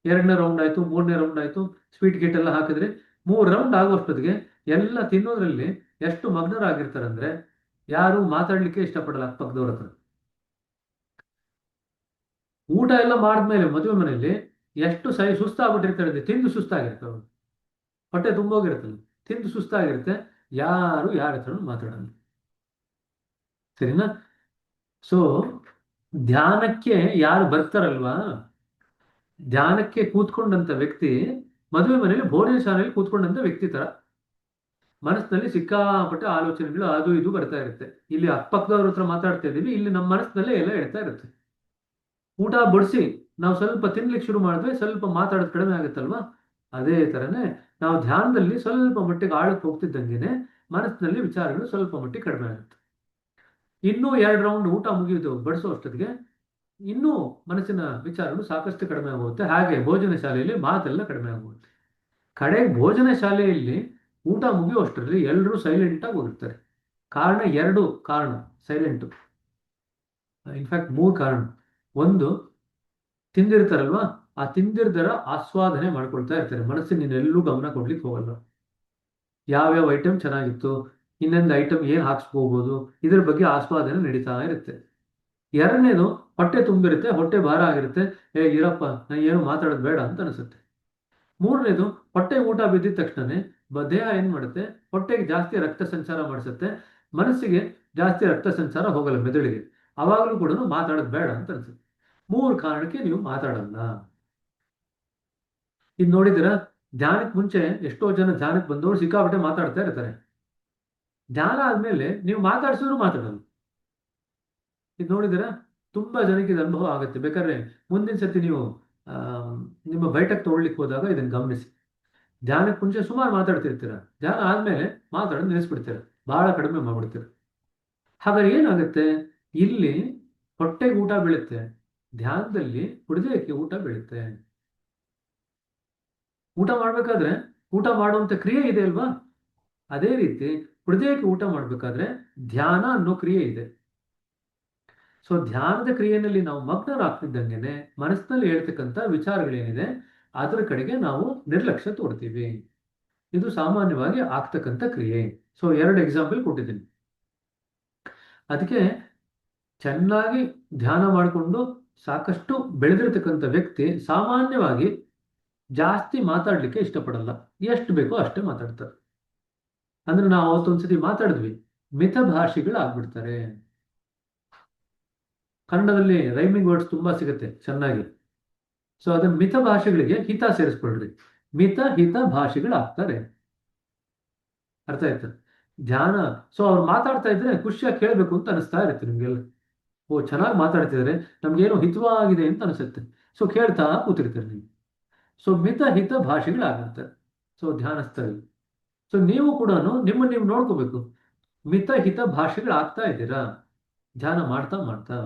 2ನೇ ರೌಂಡ್ ಆಯ್ತು, 3ನೇ ರೌಂಡ್ ಆಯ್ತು, ಸ್ವೀಟ್ ಗೀಟ್ ಎಲ್ಲ ಹಾಕಿದ್ರೆ 3 ರೌಂಡ್ ಆಗುವಷ್ಟೊತ್ತಿಗೆ ಎಲ್ಲ ತಿನ್ನೋದ್ರಲ್ಲಿ ಎಷ್ಟು ಮಗ್ನರಾಗಿರ್ತಾರಂದ್ರೆ ಯಾರು ಮಾತಾಡ್ಲಿಕ್ಕೆ ಇಷ್ಟಪಡಲ್ಲ ಅಕ್ಕಪಕ್ಕದವ್ರ ಹತ್ರ. ಊಟ ಎಲ್ಲ ಮಾಡಿದ್ಮೇಲೆ ಮದುವೆ ಮನೆಯಲ್ಲಿ ಎಷ್ಟು ಸುಸ್ತಾಗ್ಬಿಟ್ಟಿರ್ತಾರೆ, ತಿಂದು ಸುಸ್ತಾಗಿರ್ತಾರೆ, ಹೊಟ್ಟೆ ತುಂಬೋಗಿರ್ತದೆ, ತಿಂದು ಸುಸ್ತಾಗಿರುತ್ತೆ, ಯಾರು ಯಾರ ಹತ್ರ ಮಾತಾಡಲ್ಲ. ಸರಿನಾ? ಸೊ ಧ್ಯಾನಕ್ಕೆ ಯಾರು ಬರ್ತಾರಲ್ವಾ, ಧ್ಯಾನಕ್ಕೆ ಕೂತ್ಕೊಂಡಂತ ವ್ಯಕ್ತಿ ಮದುವೆ ಮನೆಯಲ್ಲಿ ಭೋಜನ ಶಾಲೆಯಲ್ಲಿ ಕೂತ್ಕೊಂಡಂತ ವ್ಯಕ್ತಿ ತರ ಮನಸ್ಸಿನಲ್ಲಿ ಸಿಕ್ಕಾಪಟ್ಟೆ ಆಲೋಚನೆಗಳು ಅದು ಇದು ಬರ್ತಾ ಇರುತ್ತೆ. ಇಲ್ಲಿ ಅಕ್ಕಪಕ್ಕದವ್ರ ಹತ್ರ ಮಾತಾಡ್ತಾ ಇದ್ದೀವಿ, ಇಲ್ಲಿ ನಮ್ಮ ಮನಸ್ಸಿನಲ್ಲೇ ಎಲ್ಲ ಹೇಳ್ತಾ ಇರುತ್ತೆ. ಊಟ ಬಡಿಸಿ ನಾವು ಸ್ವಲ್ಪ ತಿನ್ಲಿಕ್ಕೆ ಶುರು ಮಾಡಿದ್ರೆ ಸ್ವಲ್ಪ ಮಾತಾಡೋದು ಕಡಿಮೆ ಆಗುತ್ತಲ್ವಾ? ಅದೇ ತರನೇ ನಾವು ಧ್ಯಾನದಲ್ಲಿ ಸ್ವಲ್ಪ ಮಟ್ಟಿಗೆ ಆಳಕ್ಕೆ ಹೋಗ್ತಿದ್ದಂಗೆನೆ ಮನಸ್ಸಿನಲ್ಲಿ ವಿಚಾರಗಳು ಸ್ವಲ್ಪ ಮಟ್ಟಿಗೆ ಕಡಿಮೆ ಆಗುತ್ತೆ. ಇನ್ನೂ 2 ರೌಂಡ್ ಊಟ ಮುಗಿಯೋದು ಬಡಿಸೋ ಅಷ್ಟೊತ್ತಿಗೆ ಇನ್ನೂ ಮನಸ್ಸಿನ ವಿಚಾರಗಳು ಸಾಕಷ್ಟು ಕಡಿಮೆ ಆಗುತ್ತೆ. ಹಾಗೆ ಭೋಜನ ಶಾಲೆಯಲ್ಲಿ ಮಾತೆಲ್ಲ ಕಡಿಮೆ ಆಗುತ್ತೆ. ಕಡೆಗೆ ಭೋಜನ ಶಾಲೆಯಲ್ಲಿ ಊಟ ಮುಗಿಯುವಷ್ಟರಲ್ಲಿ ಎಲ್ಲರೂ ಸೈಲೆಂಟ್ ಆಗಿ ಹೋಗಿರ್ತಾರೆ. ಕಾರಣ 2 ಕಾರಣ ಸೈಲೆಂಟ್. ಇನ್ಫ್ಯಾಕ್ಟ್ 3 ಕಾರಣ. ಒಂದು, ತಿಂದಿರ್ತಾರಲ್ವಾ, ಆ ತಿಂದಿರ್ದರ ಆಸ್ವಾದನೆ ಮಾಡ್ಕೊಳ್ತಾ ಇರ್ತಾರೆ. ಮನಸ್ಸಿನ ಎಲ್ಲೂ ಗಮನ ಕೊಡ್ಲಿಕ್ಕೆ ಹೋಗಲ್ಲ. ಯಾವ್ಯಾವ ಐಟಮ್ ಚೆನ್ನಾಗಿತ್ತು, ಇನ್ನೊಂದು ಐಟಮ್ ಏನ್ ಹಾಕ್ಸ್ಕೋಬಹುದು, ಇದ್ರ ಬಗ್ಗೆ ಆಸ್ವಾದನೆ ನಡೀತಾ ಇರುತ್ತೆ. 2ನೇದು, ಹೊಟ್ಟೆ ತುಂಬಿರುತ್ತೆ, ಹೊಟ್ಟೆ ಭಾರ ಆಗಿರುತ್ತೆ, ಇರಪ್ಪ ನಾನು ಏನು ಮಾತಾಡೋದು ಬೇಡ ಅಂತ ಅನಿಸುತ್ತೆ. 3ನೇದು, ಹೊಟ್ಟೆ ಊಟ ಬಿದ್ದಿದ ತಕ್ಷಣನೇ ದೇಹ ಏನ್ ಮಾಡುತ್ತೆ, ಹೊಟ್ಟೆಗೆ ಜಾಸ್ತಿ ರಕ್ತ ಸಂಚಾರ ಮಾಡಿಸುತ್ತೆ, ಮನಸ್ಸಿಗೆ ಜಾಸ್ತಿ ರಕ್ತ ಸಂಚಾರ ಹೋಗಲ್ಲ ಮೆದುಳಿಗೆ, ಅವಾಗಲೂ ಕೂಡ ಮಾತಾಡೋದು ಬೇಡ ಅಂತ ಅನ್ಸುತ್ತೆ. 3 ಕಾರಣಕ್ಕೆ ನೀವು ಮಾತಾಡಲ್ಲ. ಇದು ನೋಡಿದಿರ, ಧ್ಯಾನಕ್ಕೆ ಮುಂಚೆ ಎಷ್ಟೋ ಜನ ಧ್ಯಾನಕ್ಕೆ ಬಂದವರು ಸಿಕ್ಕಾಪಟ್ಟೆ ಮಾತಾಡ್ತಾ ಇರ್ತಾರೆ. ಧ್ಯಾನ ಆದ್ಮೇಲೆ ನೀವು ಮಾತಾಡ್ಸಿದ್ರು ಮಾತಾಡಲ್ಲ. ಇದು ನೋಡಿದಿರ, ತುಂಬಾ ಜನಕ್ಕೆ ಇದು ಅನುಭವ ಆಗುತ್ತೆ. ಬೇಕಾದ್ರೆ ಮುಂದಿನ ಸತಿ ನೀವು ನಿಮ್ಮ ಬೈಟಕ್ ತಗೊಳ್ಲಿಕ್ಕೆ ಹೋದಾಗ ಇದನ್ನು ಗಮನಿಸಿ. ಧ್ಯಾನಕ್ಕೆ ಮುಂಚೆ ಸುಮಾರು ಮಾತಾಡ್ತಿರ್ತೀರ, ಧ್ಯಾನ ಆದ್ಮೇಲೆ ಮಾತಾಡೋದು ನಿಲ್ಲಿಸ್ಬಿಡ್ತೀರ, ಬಹಳ ಕಡಿಮೆ ಮಾಡ್ಬಿಡ್ತೀರ. ಹಾಗಾದ್ರೆ ಏನಾಗುತ್ತೆ? ಇಲ್ಲಿ ಹೊಟ್ಟೆಗೆ ಊಟ ಬೀಳುತ್ತೆ, ಧ್ಯಾನದಲ್ಲಿ ಹೃದಯಕ್ಕೆ ಊಟ ಬೀಳುತ್ತೆ. ಊಟ ಮಾಡ್ಬೇಕಾದ್ರೆ ಊಟ ಮಾಡುವಂತ ಕ್ರಿಯೆ ಇದೆ ಅಲ್ವಾ? ಅದೇ ರೀತಿ ಹೃದಯಕ್ಕೆ ಊಟ ಮಾಡ್ಬೇಕಾದ್ರೆ ಧ್ಯಾನ ಅನ್ನೋ ಕ್ರಿಯೆ ಇದೆ. ಸೊ ಧ್ಯಾನದ ಕ್ರಿಯೆಯಲ್ಲಿ ನಾವು ಮಗ್ನರಾಗ್ತಿದ್ದಂಗೆನೆ ಮನಸ್ಸಿನಲ್ಲಿ ಹೇಳ್ತಕ್ಕಂಥ ವಿಚಾರಗಳೇನಿದೆ ಅದರ ಕಡೆಗೆ ನಾವು ನಿರ್ಲಕ್ಷ್ಯ ತೋರ್ತೀವಿ. ಇದು ಸಾಮಾನ್ಯವಾಗಿ ಆಗ್ತಕ್ಕಂಥ ಕ್ರಿಯೆ. ಸೊ 2 ಎಕ್ಸಾಂಪಲ್ ಕೊಟ್ಟಿದ್ದೀನಿ. ಅದಕ್ಕೆ ಚೆನ್ನಾಗಿ ಧ್ಯಾನ ಮಾಡಿಕೊಂಡು ಸಾಕಷ್ಟು ಬೆಳೆದಿರ್ತಕ್ಕಂಥ ವ್ಯಕ್ತಿ ಸಾಮಾನ್ಯವಾಗಿ ಜಾಸ್ತಿ ಮಾತಾಡ್ಲಿಕ್ಕೆ ಇಷ್ಟಪಡಲ್ಲ, ಎಷ್ಟು ಬೇಕೋ ಅಷ್ಟೇ ಮಾತಾಡ್ತಾರೆ. ಅಂದ್ರೆ ನಾವು ಅವತ್ತೊಂದ್ಸತಿ ಮಾತಾಡಿದ್ವಿ, ಮಿತಭಾಷಿಗಳಾಗ್ಬಿಡ್ತಾರೆ. ಕನ್ನಡದಲ್ಲಿ ರೈಮಿಂಗ್ ವರ್ಡ್ಸ್ ತುಂಬಾ ಸಿಗುತ್ತೆ ಚೆನ್ನಾಗಿ. ಸೊ ಅದನ್ನ ಮಿತ ಭಾಷೆಗಳಿಗೆ ಹಿತ ಸೇರಿಸ್ಕೊಳ್ರಿ, ಮಿತ ಹಿತ ಭಾಷೆಗಳಾಗ್ತಾರೆ. ಅರ್ಥ ಆಯ್ತು? ಧ್ಯಾನ. ಸೊ ಅವ್ರು ಮಾತಾಡ್ತಾ ಇದ್ರೆ ಖುಷಿಯಾಗಿ ಕೇಳಬೇಕು ಅಂತ ಅನಿಸ್ತಾ ಇರುತ್ತೆ ನಿಮ್ಗೆಲ್ಲ. ಓ ಚೆನ್ನಾಗಿ ಮಾತಾಡ್ತಿದ್ರೆ ನಮ್ಗೇನೋ ಹಿತವಾಗಿದೆ ಅಂತ ಅನಿಸುತ್ತೆ. ಸೊ ಕೇಳ್ತಾ ಕೂತಿರ್ತೀರಿ ನೀವು. ಸೊ ಮಿತ ಹಿತ ಭಾಷೆಗಳಾಗುತ್ತೆ ಸೊ ಧ್ಯಾನಸ್ಥರಲ್ಲಿ. ಸೊ ನೀವು ಕೂಡ ನಿಮ್ಮನ್ನು ನೀವು ನೋಡ್ಕೋಬೇಕು, ಮಿತ ಹಿತ ಭಾಷೆಗಳಾಗ್ತಾ ಇದ್ದೀರಾ ಧ್ಯಾನ ಮಾಡ್ತಾ ಮಾಡ್ತಾ,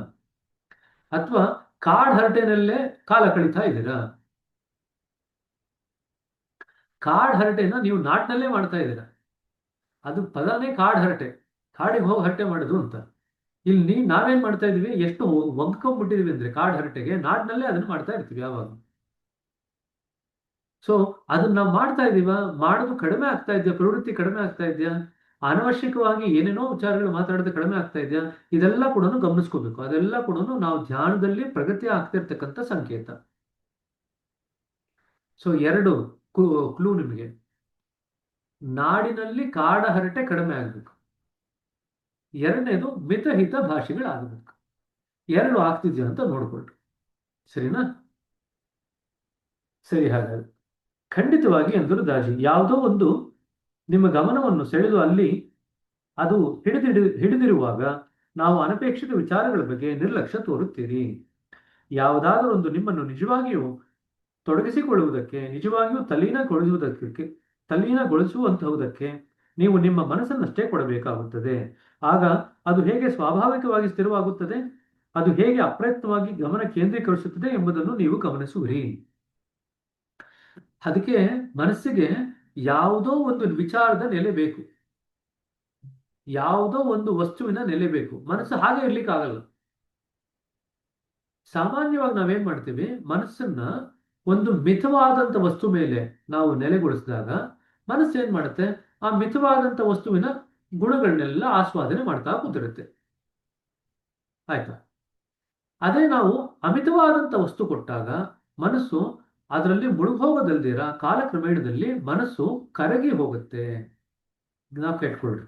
ಅಥವಾ ಕಾಡ್ ಹರಟೆನಲ್ಲೇ ಕಾಲ ಕಳೀತಾ ಇದ್ದೀರಾ? ಕಾಡ್ ಹರಟೆನ ನೀವು ನಾಟ್ನಲ್ಲೇ ಮಾಡ್ತಾ ಇದ್ದೀರಾ. ಅದು ಪದನೇ ಕಾಡ್ ಹರಟೆ, ಕಾಡಿಗೆ ಹೋಗಿ ಹರಟೆ ಮಾಡೋದು ಅಂತ. ಇಲ್ಲಿ ನಾವೇನ್ ಮಾಡ್ತಾ ಇದೀವಿ, ಎಷ್ಟು ಒಗ್ಕೊಂಡ್ಬಿಟ್ಟಿದೀವಿ ಅಂದ್ರೆ ಕಾಡ್ ಹರಟೆಗೆ, ನಾಡ್ನಲ್ಲೇ ಅದನ್ನ ಮಾಡ್ತಾ ಇರ್ತೀವಿ ಯಾವಾಗ. ಸೊ ಅದನ್ನ ನಾವು ಮಾಡ್ತಾ ಇದೀವ, ಮಾಡೋದು ಕಡಿಮೆ ಆಗ್ತಾ ಇದೆಯಾ, ಪ್ರವೃತ್ತಿ ಕಡಿಮೆ ಆಗ್ತಾ ಇದೆಯಾ, ಅನವಶ್ಯಕವಾಗಿ ಏನೇನೋ ವಿಚಾರಗಳು ಮಾತಾಡೋದು ಕಡಿಮೆ ಆಗ್ತಾ ಇದೆಯಾ, ಇದೆಲ್ಲ ಕೂಡ ಗಮನಿಸ್ಕೋಬೇಕು. ಅದೆಲ್ಲ ಕೂಡ ನಾವು ಧ್ಯಾನದಲ್ಲಿ ಪ್ರಗತಿ ಆಗ್ತಿರ್ತಕ್ಕಂಥ ಸಂಕೇತ. ಸೊ 2 ಕ್ಲೂ ನಿಮಗೆ. ನಾಡಿನಲ್ಲಿ ಕಾಡ ಹರಟೆ ಕಡಿಮೆ ಆಗ್ಬೇಕು, 2ನೇದು ಮಿತಹಿತ ಭಾಷೆಗಳಾಗಬೇಕು. 2 ಆಗ್ತಿದ್ಯಾ ಅಂತ ನೋಡ್ಕೊಳ್ರಿ. ಸರಿನಾ? ಸರಿ. ಹಾಗಾದ್ರೆ ಖಂಡಿತವಾಗಿ ಅಂದರು ದಾಜಿ, ಯಾವುದೋ ಒಂದು ನಿಮ್ಮ ಗಮನವನ್ನು ಸೆಳೆದು ಅಲ್ಲಿ ಅದು ಹಿಡಿದಿರುವಾಗ ನಾವು ಅನಪೇಕ್ಷಿತ ವಿಚಾರಗಳ ಬಗ್ಗೆ ನಿರ್ಲಕ್ಷ್ಯ ತೋರುತ್ತೀರಿ. ಯಾವುದಾದರೂ ಒಂದು ನಿಮ್ಮನ್ನು ನಿಜವಾಗಿಯೂ ತೊಡಗಿಸಿಕೊಳ್ಳುವುದಕ್ಕೆ, ನಿಜವಾಗಿಯೂ ತಲ್ಲೀನಗೊಳಿಸುವಂತಹುದಕ್ಕೆ ನೀವು ನಿಮ್ಮ ಮನಸ್ಸನ್ನಷ್ಟೇ ಕೊಡಬೇಕಾಗುತ್ತದೆ. ಆಗ ಅದು ಹೇಗೆ ಸ್ವಾಭಾವಿಕವಾಗಿ ಸ್ಥಿರವಾಗುತ್ತದೆ, ಅದು ಹೇಗೆ ಅಪ್ರಯತ್ನವಾಗಿ ಗಮನ ಕೇಂದ್ರೀಕರಿಸುತ್ತದೆ ಎಂಬುದನ್ನು ನೀವು ಗಮನಿಸುವಿರಿ. ಅದಕ್ಕೆ ಮನಸ್ಸಿಗೆ ಯಾವುದೋ ಒಂದು ವಿಚಾರದ ನೆಲೆ ಬೇಕು, ಯಾವುದೋ ಒಂದು ವಸ್ತುವಿನ ನೆಲೆ ಬೇಕು. ಮನಸ್ಸು ಹಾಗೆ ಇರ್ಲಿಕ್ಕಾಗಲ್ಲ. ಸಾಮಾನ್ಯವಾಗಿ ನಾವೇನ್ ಮಾಡ್ತೀವಿ, ಮನಸ್ಸನ್ನ ಒಂದು ಮಿತವಾದಂತ ವಸ್ತು ಮೇಲೆ ನಾವು ನೆಲೆಗೊಳಿಸಿದಾಗ ಮನಸ್ಸು ಏನ್ ಮಾಡುತ್ತೆ, ಆ ಮಿತವಾದಂತ ವಸ್ತುವಿನ ಗುಣಗಳನ್ನೆಲ್ಲ ಆಸ್ವಾದನೆ ಮಾಡ್ತಾ ಕೂತಿರುತ್ತೆ. ಆಯ್ತಾ? ಅದೇ ನಾವು ಅಮಿತವಾದಂತ ವಸ್ತು ಕೊಟ್ಟಾಗ ಮನಸ್ಸು ಅದರಲ್ಲಿ ಮುಳುಗೋಗೋದಲ್ದಿರ ಕಾಲಕ್ರಮೇಣದಲ್ಲಿ ಮನಸ್ಸು ಕರಗಿ ಹೋಗುತ್ತೆ. ಜ್ಞಾಪಕ ಇಟ್ಕೊಳ್ರಿ.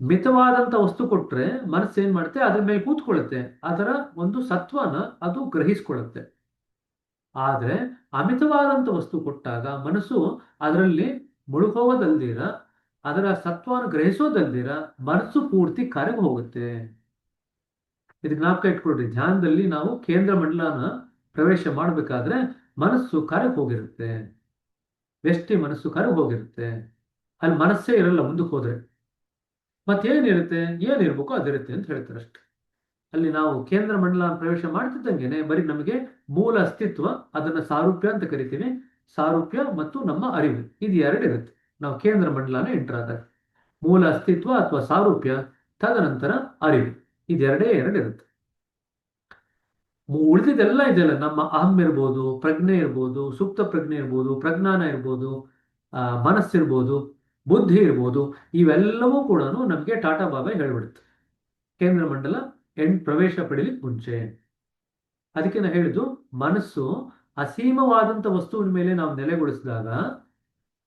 ಮಿತವಾದಂತ ವಸ್ತು ಕೊಟ್ರೆ ಮನಸ್ಸು ಏನ್ ಮಾಡುತ್ತೆ, ಅದ್ರ ಮೇಲೆ ಕೂತ್ಕೊಳ್ಳುತ್ತೆ, ಅದರ ಒಂದು ಸತ್ವನ ಅದು ಗ್ರಹಿಸ್ಕೊಳ್ಳುತ್ತೆ. ಆದ್ರೆ ಅಮಿತವಾದಂತ ವಸ್ತು ಕೊಟ್ಟಾಗ ಮನಸ್ಸು ಅದರಲ್ಲಿ ಮುಳುಗೋಗೋದಲ್ದಿರ, ಅದರ ಸತ್ವನ ಗ್ರಹಿಸೋದಲ್ದಿರ ಮನಸ್ಸು ಪೂರ್ತಿ ಕರಗಿ ಹೋಗುತ್ತೆ. ಇದು ಜ್ಞಾಪಕ ಇಟ್ಕೊಳ್ರಿ. ಧ್ಯಾನದಲ್ಲಿ ನಾವು ಕೇಂದ್ರ ಮಂಡಲನ ಪ್ರವೇಶ ಮಾಡಬೇಕಾದ್ರೆ ಮನಸ್ಸು ಕರಗಿ ಹೋಗಿರುತ್ತೆ, ವ್ಯಷ್ಟಿ ಮನಸ್ಸು ಕರಗಿ ಹೋಗಿರುತ್ತೆ. ಅಲ್ಲಿ ಮನಸ್ಸೇ ಇರಲ್ಲ ಮುಂದಕ್ಕೆ ಹೋದ್ರೆ. ಮತ್ತೇನಿರುತ್ತೆ, ಏನಿರ್ಬೇಕೋ ಅದಿರುತ್ತೆ ಅಂತ ಹೇಳ್ತಾರೆ ಅಷ್ಟೆ. ಅಲ್ಲಿ ನಾವು ಕೇಂದ್ರ ಮಂಡಲ ಪ್ರವೇಶ ಮಾಡ್ತಿದ್ದಂಗೆನೆ ಬರೀ ನಮಗೆ ಮೂಲ ಅಸ್ತಿತ್ವ, ಅದನ್ನ ಸಾರೂಪ್ಯ ಅಂತ ಕರಿತೀವಿ. ಸಾರೂಪ್ಯ ಮತ್ತು ನಮ್ಮ ಅರಿವು, ಇದು 2 ಇರುತ್ತೆ ನಾವು ಕೇಂದ್ರ ಮಂಡಲನ ಎಂಟರ್ ಆದಾಗ. ಮೂಲ ಅಸ್ತಿತ್ವ ಅಥವಾ ಸಾರೂಪ್ಯ, ತದನಂತರ ಅರಿವು, ಇದು 2 ಇರುತ್ತೆ. ಉಳಿದಿದೆಲ್ಲ ಇದೆಯಲ್ಲ, ನಮ್ಮ ಅಹಂ ಇರ್ಬೋದು, ಪ್ರಜ್ಞೆ ಇರ್ಬೋದು, ಸುಪ್ತ ಪ್ರಜ್ಞೆ ಇರ್ಬೋದು, ಪ್ರಜ್ಞಾನ ಇರ್ಬೋದು, ಮನಸ್ಸಿರ್ಬೋದು, ಬುದ್ಧಿ ಇರ್ಬೋದು, ಇವೆಲ್ಲವೂ ಕೂಡ ನಮಗೆ ಟಾಟಾ ಬಾಬಾ ಹೇಳ್ಬಿಡುತ್ತೆ ಕೇಂದ್ರ ಮಂಡಲ ಪ್ರವೇಶ ಪಡೀಲಿಕ್ಕೆ ಮುಂಚೆ. ಅದಕ್ಕೆ ನಾ ಹೇಳಿದ್ದು, ಮನಸ್ಸು ಅಸೀಮವಾದಂತ ವಸ್ತುವಿನ ಮೇಲೆ ನಾವು ನೆಲೆಗೊಳಿಸಿದಾಗ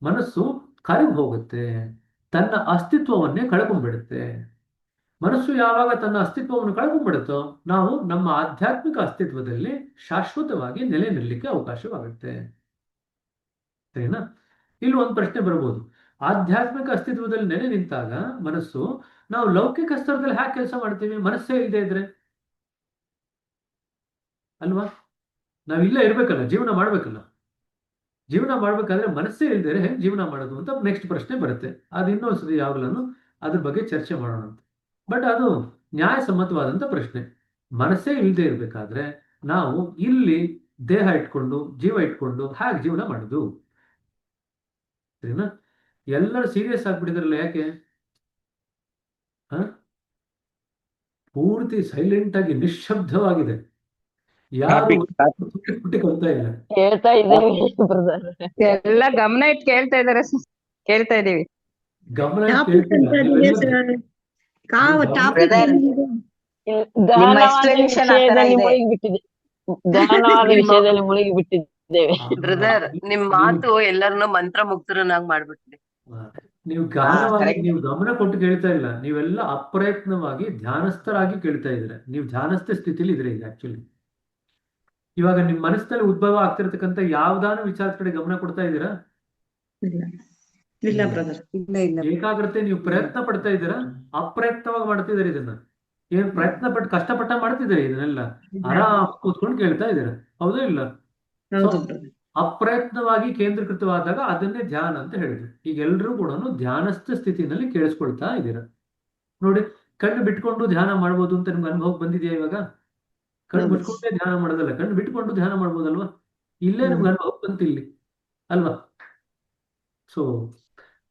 ಮನಸ್ಸು ಕರಗಿ ಹೋಗುತ್ತೆ, ತನ್ನ ಅಸ್ತಿತ್ವವನ್ನೇ ಕಳ್ಕೊಂಡ್ಬಿಡುತ್ತೆ. ಮನಸ್ಸು ಯಾವಾಗ ತನ್ನ ಅಸ್ತಿತ್ವವನ್ನು ಕಳ್ಕೊಂಡ್ಬಿಡುತ್ತೋ ನಾವು ನಮ್ಮ ಆಧ್ಯಾತ್ಮಿಕ ಅಸ್ತಿತ್ವದಲ್ಲಿ ಶಾಶ್ವತವಾಗಿ ನೆಲೆ ನಿಲ್ಲಲಿಕ್ಕೆ ಅವಕಾಶವಾಗುತ್ತೆ. ಸರಿನಾ? ಇಲ್ಲಿ ಒಂದು ಪ್ರಶ್ನೆ ಬರ್ಬೋದು, ಆಧ್ಯಾತ್ಮಿಕ ಅಸ್ತಿತ್ವದಲ್ಲಿ ನೆಲೆ ನಿಂತಾಗ ಮನಸ್ಸು, ನಾವು ಲೌಕಿಕ ಸ್ತರದಲ್ಲಿ ಹ್ಯಾಕೆ ಕೆಲಸ ಮಾಡ್ತೀವಿ ಮನಸ್ಸೇ ಇಲ್ಲದೆ ಇದ್ರೆ? ಅಲ್ವಾ? ನಾವಿಲ್ಲ ಇರ್ಬೇಕಲ್ಲ, ಜೀವನ ಮಾಡ್ಬೇಕಲ್ಲ. ಜೀವನ ಮಾಡ್ಬೇಕಾದ್ರೆ ಮನಸ್ಸೇ ಇಲ್ದೇನೆ ಹೆಂಗ್ ಜೀವನ ಮಾಡೋದು ಅಂತ ನೆಕ್ಸ್ಟ್ ಪ್ರಶ್ನೆ ಬರುತ್ತೆ. ಅದು ಇನ್ನೊಂದ್ಸತಿ ಯಾವಾಗಲೂ ಅದ್ರ ಬಗ್ಗೆ ಚರ್ಚೆ ಮಾಡೋಣ ಅಂತ. ಬಟ್ ಅದು ನ್ಯಾಯಸಮ್ಮತವಾದಂತ ಪ್ರಶ್ನೆ. ಮನಸ್ಸೇ ಇಲ್ಲದೆ ಇರ್ಬೇಕಾದ್ರೆ ನಾವು ಇಲ್ಲಿ ದೇಹ ಇಟ್ಕೊಂಡು ಜೀವ ಇಟ್ಕೊಂಡು ಹೇಗೆ ಜೀವನ ಮಾಡೋದು? ಸರಿನಾ? ಎಲ್ಲರೂ ಸೀರಿಯಸ್ ಆಗ್ಬಿಟ್ಟಿದ್ರಲ್ಲ, ಯಾಕೆ? ಹ? ಪೂರ್ತಿ ಸೈಲೆಂಟ್ ಆಗಿ ನಿಶ್ಶಬ್ದವಾಗಿದೆ. ಯಾರು ಕಾಪಿ ಕಾಪಿ ಪುಟ್ಟಿ ಕೊಡ್ತಾ ಇಲ್ಲ. ಕೇಳ್ತಾ ಇದ್ದೀವಿ ಬ್ರದರ್. ಎಲ್ಲ ಗಮನ ಇಟ್ಟು ಕೇಳ್ತಾ ಇದಾರೆ ಕೇಳ್ತಾ ಇದೀವಿ. ಗಮನ ಇಟ್ಟು ಟಾಪಿಕ್ ಕೇಳ್ತಿಲ್ಲ. ಅಂತ ಇದೆ ನೀವೆಲ್ಲ ಸರ್. ನೀವು ಟಾಪಿಕ್ Brother, ಏನಿದೆ? ಗಹನವಾದ explanation ಆ ತರ ವಿಷಯದಲ್ಲಿ ಇದೆ. ಮುಳುಗಿ ಬಿಟ್ಟಿದೆ. ಗಹನವಾದ ನಿಮ್ಮ ವಿಷಯದಲ್ಲಿ ಮುಳುಗಿ ಬಿಟ್ಟಿದ್ದೇವೆ. ಆ, ಬ್ರದರ್, ನಿಮ್ ನೀವು ಮಾತು ಎಲ್ಲರನ್ನೂ ಮಂತ್ರ ಮುಗ್ಧರನ್ನಾಗಿ ಮಾಡ್ಬಿಟ್ಟಿದೆ. ನೀವು ಗಹನವಾಗಿ correct. ನೀವು ಗಮನ ಕೊಟ್ಟು ಕೇಳ್ತಾ ಇಲ್ಲ. ನೀವೆಲ್ಲ ಅಪ್ರಯತ್ನವಾಗಿ ಧ್ಯಾನಸ್ಥರಾಗಿ ಕೇಳ್ತಾ ಇದ್ದೀರಾ. ನೀವು ಧ್ಯಾನಸ್ಥ ಸ್ಥಿತಿಲಿ ಇದ್ರಿ ಈಗ ಆಕ್ಚುಲಿ. ಇವಾಗ ನಿಮ್ ಮನಸ್ಸಿನಲ್ಲಿ ಉದ್ಭವ ಆಗ್ತಿರ್ತಕ್ಕಂಥ ಯಾವ್ದಾನ ವಿಚಾರದ ಕಡೆ ಗಮನ ಕೊಡ್ತಾ ಇದ್ದೀರಾ? ಇಲ್ಲ ಇಲ್ಲ ಬ್ರದರ್, ಇಲ್ಲ ಇಲ್ಲ. ಏಕಾಗ್ರತೆ ನೀವು ಪ್ರಯತ್ನ ಪಡ್ತಾ ಇದ್ದೀರಾ, ಅಪ್ರಯತ್ನವಾಗಿ ಮಾಡ್ತಿದ್ದೀರಾ ಇದನ್ನ. ಏನ್ ಪ್ರಯತ್ನ ಪಟ್ಟು ಕಷ್ಟಪಟ್ಟ ಮಾಡ್ತಿದ್ದೀರಾ ಇದನ್ನೆಲ್ಲ? ಆರಾಮ್ ಕೂತ್ಕೊಂಡು ಕೇಳ್ತಾ ಇದ್ದೀರಾ, ಹೌದಾ ಇಲ್ಲ? ಸೊ ಹೌದು ಬ್ರದರ್. ಅಪ್ರಯತ್ನವಾಗಿ ಕೇಂದ್ರೀಕೃತವಾದಾಗ ಅದನ್ನೇ ಧ್ಯಾನ ಅಂತ ಹೇಳಿದ್ರು. ಈಗ ಎಲ್ರೂ ಕೂಡ ಧ್ಯಾನಸ್ಥ ಸ್ಥಿತಿನಲ್ಲಿ ಕೇಳಿಸ್ಕೊಳ್ತಾ ಇದ್ದೀರಾ. ನೋಡಿ, ಕಣ್ಣು ಬಿಟ್ಕೊಂಡು ಧ್ಯಾನ ಮಾಡ್ಬೋದು ಅಂತ ನಿಮ್ಗೆ ಅನುಭವ ಬಂದಿದೆಯಾ ಇವಾಗ? ಕಣ್ಣು ಹೌದು. ಬಿಟ್ಕೊಂಡೇ ಧ್ಯಾನ ಮಾಡೋದಲ್ಲ, ಕಣ್ಣು ಬಿಟ್ಕೊಂಡು ಧ್ಯಾನ ಮಾಡ್ಬೋದಲ್ವಾ? ಇಲ್ಲೇ ನಿಮ್ಗೆ ಅನುಭವ ಬಂತು ಇಲ್ಲಿ, ಅಲ್ವಾ? ಸೊ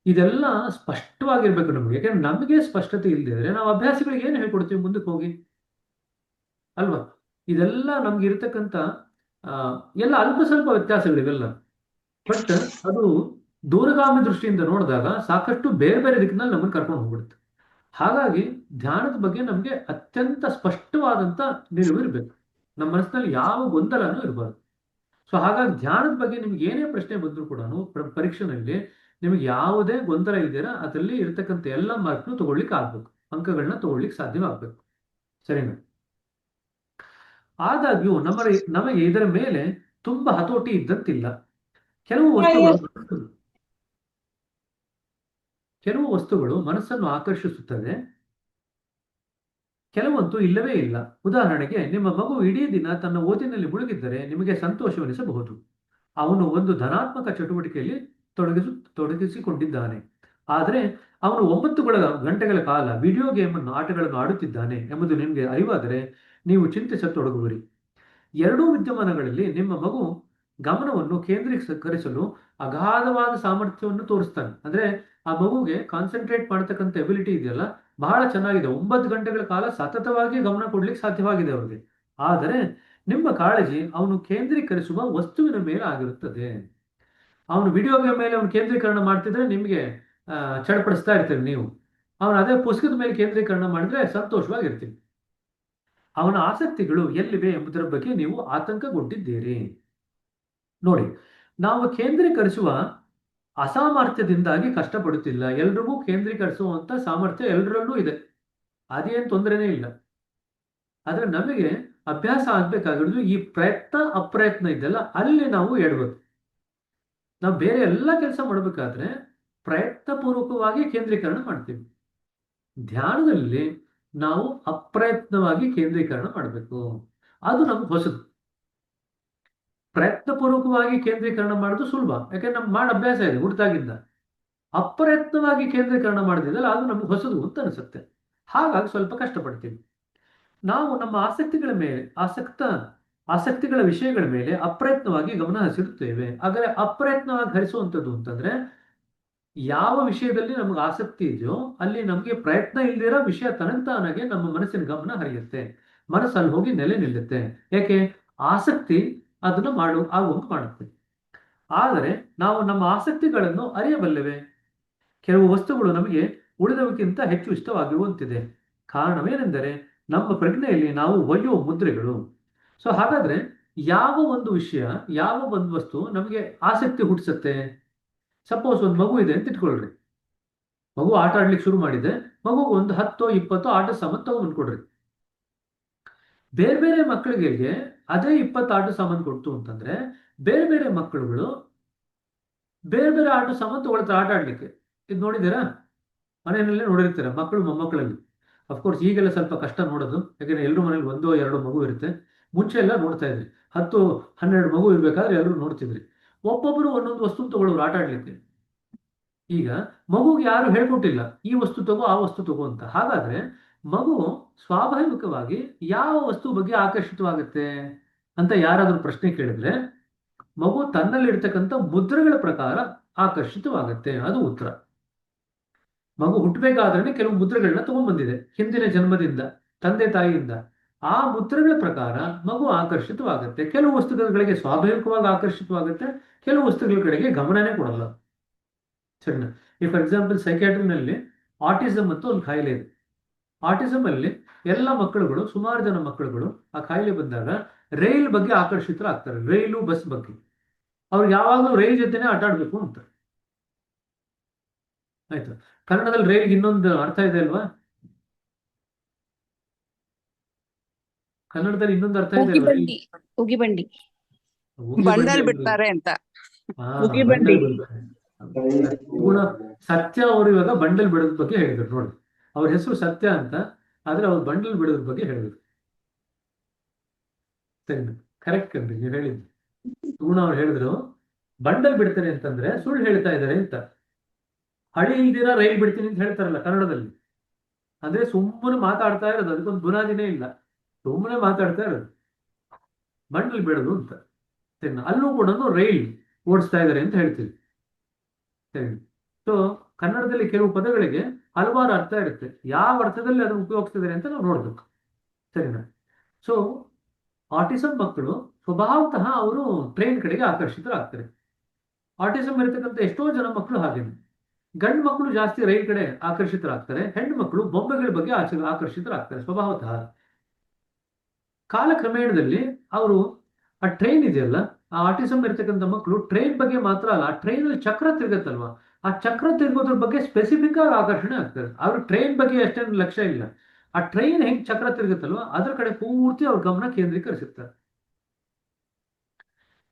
ಇದೆಲ್ಲ ಸ್ಪಷ್ಟವಾಗಿರ್ಬೇಕು ನಮ್ಗೆ. ಯಾಕಂದ್ರೆ ನಮಗೆ ಸ್ಪಷ್ಟತೆ ಇಲ್ದಿದ್ರೆ ನಾವು ಅಭ್ಯಾಸಿಗಳಿಗೆ ಏನು ಹೇಳ್ಕೊಡ್ತೀವಿ ಮುಂದಕ್ಕೆ ಹೋಗಿ, ಅಲ್ವಾ? ಇದೆಲ್ಲ ನಮ್ಗೆ ಇರತಕ್ಕಂಥ ಎಲ್ಲ ಅಲ್ಪ ಸ್ವಲ್ಪ ವ್ಯತ್ಯಾಸಗಳಿವೆಲ್ಲ. ಬಟ್ ಅದು ದೂರಗಾಮಿ ದೃಷ್ಟಿಯಿಂದ ನೋಡಿದಾಗ ಸಾಕಷ್ಟು ಬೇರೆ ಬೇರೆ ದಿಕ್ಕಿನಲ್ಲಿ ನಮ್ಮನ್ನು ಕರ್ಕೊಂಡು ಹೋಗ್ಬಿಡುತ್ತೆ. ಹಾಗಾಗಿ ಧ್ಯಾನದ ಬಗ್ಗೆ ನಮಗೆ ಅತ್ಯಂತ ಸ್ಪಷ್ಟವಾದಂತ ನಿಲುವು ಇರಬೇಕು. ನಮ್ಮ ಮನಸ್ಸಿನಲ್ಲಿ ಯಾವ ಗೊಂದಲನೂ ಇರಬಾರ್ದು. ಸೊ ಹಾಗಾಗಿ ಧ್ಯಾನದ ಬಗ್ಗೆ ನಿಮ್ಗೆ ಏನೇ ಪ್ರಶ್ನೆ ಬಂದರೂ ಕೂಡ ಪರೀಕ್ಷೆನಲ್ಲಿ ನಿಮಗೆ ಯಾವುದೇ ಗೊಂದಲ ಇದ್ದೀರಾ ಅದರಲ್ಲಿ ಇರತಕ್ಕಂಥ ಎಲ್ಲ ಮಾರ್ಕ್ನು ತಗೊಳ್ಳಿಕ್ಕೆ ಆಗ್ಬೇಕು, ಅಂಕಗಳನ್ನ ತಗೊಳ್ಳಿಕ್ಕೆ ಸಾಧ್ಯವಾಗಬೇಕು. ಸರಿನಾ? ಆದಾಗ್ಯೂ ನಮಗೆ ಇದರ ಮೇಲೆ ತುಂಬಾ ಹತೋಟಿ ಇದ್ದಂತಿಲ್ಲ. ಕೆಲವು ವಸ್ತುಗಳು ಮನಸ್ಸನ್ನು ಆಕರ್ಷಿಸುತ್ತದೆ, ಕೆಲವಂತೂ ಇಲ್ಲವೇ ಇಲ್ಲ. ಉದಾಹರಣೆಗೆ, ನಿಮ್ಮ ಮಗು ಇಡೀ ದಿನ ತನ್ನ ಓದಿನಲ್ಲಿ ಮುಳುಗಿದ್ದರೆ ನಿಮಗೆ ಸಂತೋಷವೆನಿಸಬಹುದು. ಅವನು ಒಂದು ಧನಾತ್ಮಕ ಚಟುವಟಿಕೆಯಲ್ಲಿ ತೊಡಗಿಸಿಕೊಂಡಿದ್ದಾನೆ. ಆದರೆ ಅವನು 9 ಗಂಟೆಗಳ ಕಾಲ ವಿಡಿಯೋ ಆಟಗಳನ್ನು ಆಡುತ್ತಿದ್ದಾನೆ ಎಂಬುದು ನಿಮಗೆ ಅರಿವಾದರೆ ನೀವು ಚಿಂತಿಸತೊಡಗುವಿರಿ. ಎರಡೂ ವಿದ್ಯಮಾನಗಳಲ್ಲಿ ನಿಮ್ಮ ಮಗು ಗಮನವನ್ನು ಕೇಂದ್ರೀಕರಿಸಲು ಅಗಾಧವಾದ ಸಾಮರ್ಥ್ಯವನ್ನು ತೋರಿಸ್ತಾನೆ. ಅಂದ್ರೆ ಆ ಮಗುಗೆ ಕಾನ್ಸಂಟ್ರೇಟ್ ಮಾಡತಕ್ಕಂಥ ಎಬಿಲಿಟಿ ಇದೆಯಲ್ಲ, ಬಹಳ ಚೆನ್ನಾಗಿದೆ. 9 ಗಂಟೆಗಳ ಕಾಲ ಸತತವಾಗಿ ಗಮನ ಕೊಡ್ಲಿಕ್ಕೆ ಸಾಧ್ಯವಾಗಿದೆ ಅವರಿಗೆ. ಆದರೆ ನಿಮ್ಮ ಕಾಳಜಿ ಅವನು ಕೇಂದ್ರೀಕರಿಸುವ ವಸ್ತುವಿನ ಮೇಲೆ ಆಗಿರುತ್ತದೆ. ಅವನು ವಿಡಿಯೋ ಗೇಮ್ ಮೇಲೆ ಅವನು ಕೇಂದ್ರೀಕರಣ ಮಾಡ್ತಿದ್ರೆ ನಿಮಗೆ ಚಡಪಡಿಸ್ತಾ ಇರ್ತೀರಿ ನೀವು. ಅವನು ಅದೇ ಪುಸ್ತಕದ ಮೇಲೆ ಕೇಂದ್ರೀಕರಣ ಮಾಡಿದ್ರೆ ಸಂತೋಷವಾಗಿರ್ತೀವಿ. ಅವನ ಆಸಕ್ತಿಗಳು ಎಲ್ಲಿವೆ ಎಂಬುದರ ಬಗ್ಗೆ ನೀವು ಆತಂಕಗೊಂಡಿದ್ದೀರಿ. ನೋಡಿ, ನಾವು ಕೇಂದ್ರೀಕರಿಸುವ ಅಸಾಮರ್ಥ್ಯದಿಂದಾಗಿ ಕಷ್ಟಪಡುತ್ತಿಲ್ಲ. ಎಲ್ರಿಗೂ ಕೇಂದ್ರೀಕರಿಸುವಂತ ಸಾಮರ್ಥ್ಯ ಎಲ್ಲರಲ್ಲೂ ಇದೆ, ಅದೇನು ತೊಂದರೆನೇ ಇಲ್ಲ. ಆದ್ರೆ ನಮಗೆ ಅಭ್ಯಾಸ ಆಗ್ಬೇಕಾಗಿರೋದು ಈ ಪ್ರಯತ್ನ ಅಪ್ರಯತ್ನ ಇದೆಲ್ಲ, ಅಲ್ಲಿ ನಾವು ಎಡಬೇಕು. ನಾವು ಬೇರೆ ಎಲ್ಲ ಕೆಲಸ ಮಾಡಬೇಕಾದ್ರೆ ಪ್ರಯತ್ನ ಪೂರ್ವಕವಾಗಿ ಕೇಂದ್ರೀಕರಣ ಮಾಡ್ತೀವಿ. ಧ್ಯಾನದಲ್ಲಿ ನಾವು ಅಪ್ರಯತ್ನವಾಗಿ ಕೇಂದ್ರೀಕರಣ ಮಾಡಬೇಕು. ಅದು ನಮ್ಗೆ ಹೊಸದು. ಪ್ರಯತ್ನ ಪೂರ್ವಕವಾಗಿ ಕೇಂದ್ರೀಕರಣ ಮಾಡೋದು ಸುಲಭ, ಯಾಕಂದ್ರೆ ನಮ್ಗೆ ಮಾಡಿ ಅಭ್ಯಾಸ ಇದೆ ಹುಟ್ಟಿದಾಗಿಂದ. ಅಪ್ರಯತ್ನವಾಗಿ ಕೇಂದ್ರೀಕರಣ ಮಾಡಿದಿದ್ದಲ್ಲ, ಅದು ನಮ್ಗೆ ಹೊಸದು ಅಂತ ಅನಿಸುತ್ತೆ. ಹಾಗಾಗಿ ಸ್ವಲ್ಪ ಕಷ್ಟಪಡ್ತೀವಿ. ನಾವು ನಮ್ಮ ಆಸಕ್ತಿಗಳ ವಿಷಯಗಳ ಮೇಲೆ ಅಪ್ರಯತ್ನವಾಗಿ ಗಮನ ಹರಿಸಿರುತ್ತೇವೆ. ಆದರೆ ಅಪ್ರಯತ್ನವಾಗಿ ಹರಿಸುವಂಥದ್ದು ಅಂತಂದ್ರೆ ಯಾವ ವಿಷಯದಲ್ಲಿ ನಮ್ಗೆ ಆಸಕ್ತಿ ಇದೆಯೋ ಅಲ್ಲಿ ನಮಗೆ ಪ್ರಯತ್ನ ಇಲ್ದಿರೋ ವಿಷಯ ತನಗೆ ನಮ್ಮ ಮನಸ್ಸಿನ ಗಮನ ಹರಿಯುತ್ತೆ. ಮನಸ್ಸಲ್ಲಿ ಹೋಗಿ ನೆಲೆ ನಿಲ್ಲುತ್ತೆ. ಯಾಕೆ? ಆಸಕ್ತಿ ಅದನ್ನು ಆಗುವಂಗೆ ಮಾಡುತ್ತೆ. ಆದರೆ ನಾವು ನಮ್ಮ ಆಸಕ್ತಿಗಳನ್ನು ಅರಿಯಬಲ್ಲೆವೆ? ಕೆಲವು ವಸ್ತುಗಳು ನಮಗೆ ಉಳಿದವಕ್ಕಿಂತ ಹೆಚ್ಚು ಇಷ್ಟವಾಗಿರುವಂತಿದೆ. ಕಾರಣವೇನೆಂದರೆ ನಮ್ಮ ಪ್ರಜ್ಞೆಯಲ್ಲಿ ನಾವು ಒಯ್ಯುವ ಮುದ್ರೆಗಳು. ಸೊ ಹಾಗಾದ್ರೆ ಯಾವ ಒಂದು ವಿಷಯ, ಯಾವ ಒಂದು ವಸ್ತು ನಮಗೆ ಆಸಕ್ತಿ ಹುಟ್ಟಿಸುತ್ತೆ? ಸಪೋಸ್ ಒಂದು ಮಗು ಇದೆ ಅಂತ ಇಟ್ಕೊಳ್ರಿ. ಮಗು ಆಟ ಆಡ್ಲಿಕ್ಕೆ ಶುರು ಮಾಡಿದೆ. ಮಗು ಒಂದು 10-20 ಆಟ ಸಾಮಾನು ತಗೊಂಡ್ಬಂದ್ಕೊಡ್ರಿ. ಬೇರೆ ಬೇರೆ ಮಕ್ಕಳಿಗೆ ಅದೇ 20 ಆಟ ಸಾಮಾನು ಕೊಡ್ತು ಅಂತಂದ್ರೆ ಬೇರೆ ಬೇರೆ ಮಕ್ಕಳುಗಳು ಬೇರೆ ಬೇರೆ ಆಟ ಸಾಮಾನು ತಗೊಳ್ತಾರೆ ಆಟ ಆಡ್ಲಿಕ್ಕೆ. ಇದು ನೋಡಿದ್ದೀರಾ? ಮನೆಯಲ್ಲೇ ನೋಡಿರ್ತೀರ, ಮಕ್ಕಳು ಮೊಮ್ಮಕ್ಕಳಲ್ಲಿ. ಅಫ್ಕೋರ್ಸ್ ಈಗೆಲ್ಲ ಸ್ವಲ್ಪ ಕಷ್ಟ ನೋಡೋದು, ಯಾಕಂದ್ರೆ ಎಲ್ಲರೂ ಮನೇಲಿ 1-2 ಮಗು ಇರುತ್ತೆ. ಮುಂಚೆ ಎಲ್ಲ ನೋಡ್ತಾ ಇದ್ರಿ, 10-12 ಮಗು ಇರ್ಬೇಕಾದ್ರೆ ಎಲ್ಲರೂ ನೋಡ್ತಿದ್ರಿ. ಒಬ್ಬೊಬ್ಬರು ಒಂದೊಂದು ವಸ್ತು ತಗೊಳ್ಳೋರು ಆಟ ಆಡ್ಲಿಕ್ಕೆ. ಈಗ ಮಗುಗೆ ಯಾರು ಹೇಳ್ಕೊಟ್ಟಿಲ್ಲ ಈ ವಸ್ತು ತಗೋ ಆ ವಸ್ತು ತಗೋ ಅಂತ. ಹಾಗಾದ್ರೆ ಮಗು ಸ್ವಾಭಾವಿಕವಾಗಿ ಯಾವ ವಸ್ತು ಬಗ್ಗೆ ಆಕರ್ಷಿತವಾಗುತ್ತೆ ಅಂತ ಯಾರಾದ್ರೂ ಪ್ರಶ್ನೆ ಕೇಳಿದ್ರೆ ಮಗು ತನ್ನಲ್ಲಿರ್ತಕ್ಕಂಥ ಮುದ್ರೆಗಳ ಪ್ರಕಾರ ಆಕರ್ಷಿತವಾಗುತ್ತೆ. ಅದು ಉತ್ತರ. ಮಗು ಹುಟ್ಟಬೇಕಾದ್ರೆ ಕೆಲವು ಮುದ್ರೆಗಳನ್ನ ತಗೊಂಡ್ಬಂದಿದೆ ಹಿಂದಿನ ಜನ್ಮದಿಂದ, ತಂದೆ ತಾಯಿಯಿಂದ. ಆ ಮುದ್ರೆಗಳ ಪ್ರಕಾರ ಮಗು ಆಕರ್ಷಿತವಾಗುತ್ತೆ. ಕೆಲವು ವಸ್ತುಗಳಿಗೆ ಸ್ವಾಭಾವಿಕವಾಗಿ ಆಕರ್ಷಿತವಾಗುತ್ತೆ, ಕೆಲವು ವಸ್ತುಗಳ ಕಡೆಗೆ ಗಮನನೇ ಕೊಡಲ್ಲ. ಸರಿನಾ? ಈ ಫಾರ್ ಎಕ್ಸಾಂಪಲ್ ಸೈಕ್ಯಾಟ್ರಿನಲ್ಲಿ ಆಟಿಸಮ್ ಅಂತ ಒಂದು ಕಾಯಿಲೆ ಇದೆ. ಆಟಿಸಮ್ ಅಲ್ಲಿ ಎಲ್ಲ ಮಕ್ಕಳುಗಳು, ಸುಮಾರು ಜನ ಮಕ್ಕಳುಗಳು ಆ ಕಾಯಿಲೆ ಬಂದಾಗ ರೈಲ್ ಬಗ್ಗೆ ಆಕರ್ಷಿತರಾಗ್ತಾರೆ. ರೈಲು, ಬಸ್ ಬಗ್ಗೆ. ಅವ್ರಿಗೆ ಯಾವಾಗಲೂ ರೈಲ್ ಜೊತೆನೆ ಆಟ ಆಡ್ಬೇಕು ಅಂತ. ಆಯ್ತು. ಕನ್ನಡದಲ್ಲಿ ರೈಲ್ಗೆ ಇನ್ನೊಂದು ಅರ್ಥ ಇದೆ ಅಲ್ವಾ? ಕನ್ನಡದಲ್ಲಿ ಇನ್ನೊಂದು ಅರ್ಥ ಇದೆ ಅಲ್ವಾ? ಉಗಿಬಂಡಿ ಉಗಿಬಂಡಿ ಉಗಿ ಬಂಡಲ್ ಬಂಡಿ ಬಿಡ್ತಾರೆ ಅಂತ. ಹಾ, ಉಗಿಬಂಡಿ. ಬಂಡಲ್ ಬಿಡ್ತಾರೆ. ಗುಣ ಸತ್ಯ ಅವರು ಇವಾಗ ಬಂಡಲ್ ಬಿಡೋದ್ರ ಬಗ್ಗೆ ಹೇಳಿದ್ರು ನೋಡಿ. ಅವ್ರ ಹೆಸರು ಸತ್ಯ ಅಂತ, ಆದ್ರೆ ಅವ್ರು ಬಂಡಲ್ ಬಿಡೋದ್ರ ಬಗ್ಗೆ ಹೇಳಿದ್ರು. ಸರಿನಾ? ಕರೆಕ್ಟ್ ಕಣ್ರಿ ನೀವು ಹೇಳಿದ್ದು. ಗುಣ ಅವ್ರು ಹೇಳಿದ್ರು ಬಂಡಲ್ ಬಿಡ್ತಾರೆ ಅಂತಂದ್ರೆ ಸುಳ್ಳು ಹೇಳ್ತಾ ಇದ್ದಾರೆ ಅಂತ. ಹಳಿ ಇಲ್ದಿರ ರೈಲ್ ಬಿಡ್ತೀನಿ ಅಂತ ಹೇಳ್ತಾರಲ್ಲ ಕನ್ನಡದಲ್ಲಿ, ಅಂದ್ರೆ ಸುಮ್ಮನೆ ಮಾತಾಡ್ತಾ ಇರೋದು, ಅದಕ್ಕೊಂದು ಬುನಾದಿನೇ ಇಲ್ಲ, ಸುಮ್ಮನೆ ಮಾತಾಡ್ತಾ ಇರೋದು. ಬಂಡಲ್ ಬಿಡೋದು ಅಂತ. ಸರಿನಾ? ಅಲ್ಲೂ ಕೂಡ ರೈಲ್ ಓಡಿಸ್ತಾ ಇದ್ದಾರೆ ಅಂತ ಹೇಳ್ತೀವಿ. ಸರಿ. ಸೊ ಕನ್ನಡದಲ್ಲಿ ಕೆಲವು ಪದಗಳಿಗೆ ಹಲವಾರು ಅರ್ಥ ಇರುತ್ತೆ. ಯಾವ ಅರ್ಥದಲ್ಲಿ ಅದನ್ನು ಉಪಯೋಗಿಸ್ತಿದ್ದಾರೆ ಅಂತ ನಾವು ನೋಡ್ಬೇಕು. ಸರಿನಾ? ಸೊ ಆಟಿಸಮ್ ಮಕ್ಕಳು ಸ್ವಭಾವತಃ ಅವರು ಟ್ರೈನ್ ಕಡೆಗೆ ಆಕರ್ಷಿತರಾಗ್ತಾರೆ. ಆಟಿಸಮ್ ಇರತಕ್ಕಂಥ ಎಷ್ಟೋ ಜನ ಮಕ್ಕಳು ಹಾಗೇನೆ. ಗಂಡು ಮಕ್ಕಳು ಜಾಸ್ತಿ ರೈಲ್ ಕಡೆ ಆಕರ್ಷಿತರಾಗ್ತಾರೆ, ಹೆಣ್ಣು ಮಕ್ಕಳು ಬೊಂಬೆಗಳ ಬಗ್ಗೆ ಆಕರ್ಷಿತರಾಗ್ತಾರೆ ಸ್ವಭಾವತಃ. ಕಾಲಕ್ರಮೇಣದಲ್ಲಿ ಅವರು ಆ ಟ್ರೈನ್ ಇದೆಯಲ್ಲ, ಆ ಆಟಿಸಮ್ ಇರತಕ್ಕಂಥ ಮಕ್ಕಳು ಟ್ರೈನ್ ಬಗ್ಗೆ ಮಾತ್ರ ಅಲ್ಲ, ಆ ಟ್ರೈನ್ ಅಲ್ಲಿ ಚಕ್ರ ತಿರುಗತ್ತಲ್ವಾ, ಆ ಚಕ್ರ ತಿರುಗೋದ್ರ ಬಗ್ಗೆ ಸ್ಪೆಸಿಫಿಕ್ ಆಗಿ ಆಕರ್ಷಣೆ ಆಗ್ತಾರೆ. ಅವ್ರ ಟ್ರೈನ್ ಬಗ್ಗೆ ಅಷ್ಟೇನು ಲಕ್ಷ್ಯ ಇಲ್ಲ, ಆ ಟ್ರೈನ್ ಹೆಂಗ್ ಚಕ್ರ ತಿರುಗುತ್ತಲ್ವಾ ಅದ್ರ ಕಡೆ ಪೂರ್ತಿ ಅವ್ರ ಗಮನ ಕೇಂದ್ರೀಕರಿಸುತ್ತಾರೆ.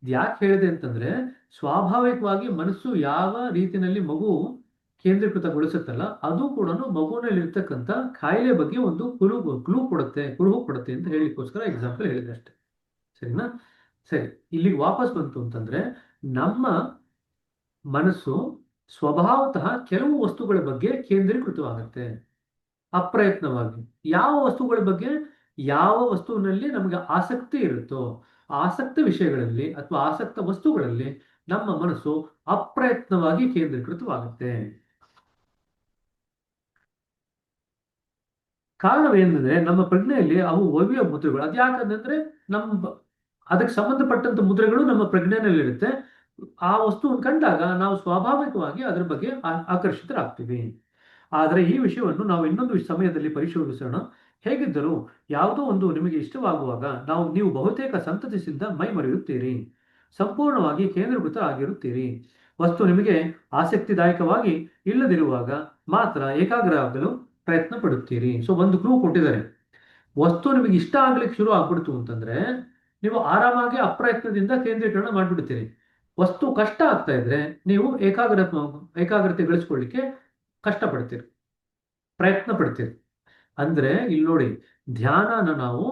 ಯಾಕೆ ಹೇಳಿದೆ ಅಂತಂದ್ರೆ ಸ್ವಾಭಾವಿಕವಾಗಿ ಮನಸ್ಸು ಯಾವ ರೀತಿಯಲ್ಲಿ ಮಗು ಕೇಂದ್ರೀಕೃತಗೊಳಿಸುತ್ತಲ್ಲ ಅದು ಕೂಡ ಮಗುವಿನಲ್ಲಿ ಇರ್ತಕ್ಕಂಥ ಕಾಯಿಲೆ ಬಗ್ಗೆ ಒಂದು ಕುರುಹು ಕೊಡುತ್ತೆ ಅಂತ ಹೇಳಿಕ್ಕೋಸ್ಕರ ಎಕ್ಸಾಂಪಲ್ ಹೇಳಿದೆ ಅಷ್ಟೇ. ಸರಿನಾ? ಸರಿ, ಇಲ್ಲಿಗೆ ವಾಪಸ್ ಬಂತು ಅಂತಂದ್ರೆ ನಮ್ಮ ಮನಸ್ಸು ಸ್ವಭಾವತಃ ಕೆಲವು ವಸ್ತುಗಳ ಬಗ್ಗೆ ಕೇಂದ್ರೀಕೃತವಾಗುತ್ತೆ ಅಪ್ರಯತ್ನವಾಗಿ. ಯಾವ ವಸ್ತುಗಳ ಬಗ್ಗೆ, ಯಾವ ವಸ್ತುವಿನಲ್ಲಿ ನಮಗೆ ಆಸಕ್ತಿ ಇರುತ್ತೋ ಆಸಕ್ತ ವಿಷಯಗಳಲ್ಲಿ ಅಥವಾ ಆಸಕ್ತ ವಸ್ತುಗಳಲ್ಲಿ ನಮ್ಮ ಮನಸ್ಸು ಅಪ್ರಯತ್ನವಾಗಿ ಕೇಂದ್ರೀಕೃತವಾಗುತ್ತೆ. ಕಾರಣವೇನೆಂದ್ರೆ ನಮ್ಮ ಪ್ರಜ್ಞೆಯಲ್ಲಿ ಅವು ಒವ್ಯ ಮುದ್ರೆಗಳು. ಅದ್ಯಾಕಂದ್ರೆ ಅದಕ್ಕೆ ಸಂಬಂಧಪಟ್ಟಂತ ಮುದ್ರೆಗಳು ನಮ್ಮ ಪ್ರಜ್ಞೆನಲ್ಲಿರುತ್ತೆ. ಆ ವಸ್ತುವನ್ನು ಕಂಡಾಗ ನಾವು ಸ್ವಾಭಾವಿಕವಾಗಿ ಅದರ ಬಗ್ಗೆ ಆಕರ್ಷಿತರಾಗ್ತೀವಿ. ಆದರೆ ಈ ವಿಷಯವನ್ನು ನಾವು ಇನ್ನೊಂದು ಸಮಯದಲ್ಲಿ ಪರಿಶೋಧಿಸೋಣ. ಹೇಗಿದ್ದರೂ ಯಾವುದೋ ಒಂದು ನಿಮಗೆ ಇಷ್ಟವಾಗುವಾಗ ನೀವು ಬಹುತೇಕ ಸಂತತಿಸಿಂದ ಮೈ ಮರೆಯುತ್ತೀರಿ, ಸಂಪೂರ್ಣವಾಗಿ ಕೇಂದ್ರೀಕೃತ ಆಗಿರುತ್ತೀರಿ. ವಸ್ತು ನಿಮಗೆ ಆಸಕ್ತಿದಾಯಕವಾಗಿ ಇಲ್ಲದಿರುವಾಗ ಮಾತ್ರ ಏಕಾಗ್ರ ಆಗಲು ಪ್ರಯತ್ನ ಪಡುತ್ತೀರಿ. ಸೊ ಒಂದು ಕ್ಲೂ ಕೊಟ್ಟಿದ್ದಾರೆ. ವಸ್ತು ನಿಮಗೆ ಇಷ್ಟ ಆಗ್ಲಿಕ್ಕೆ ಶುರು ಆಗ್ಬಿಡ್ತು ಅಂತಂದ್ರೆ ನೀವು ಆರಾಮಾಗಿ ಅಪ್ರಯತ್ನದಿಂದ ಕೇಂದ್ರೀಕರಣ ಮಾಡ್ಬಿಡ್ತೀರಿ. ವಸ್ತು ಕಷ್ಟ ಆಗ್ತಾ ಇದ್ರೆ ನೀವು ಏಕಾಗ್ರತೆ ಗಳಿಸ್ಕೊಳ್ಳಿಕ್ಕೆ ಕಷ್ಟಪಡ್ತೀರಿ, ಪ್ರಯತ್ನ ಪಡ್ತೀರಿ. ಅಂದ್ರೆ ಇಲ್ಲಿ ನೋಡಿ, ಧ್ಯಾನನ ನಾವು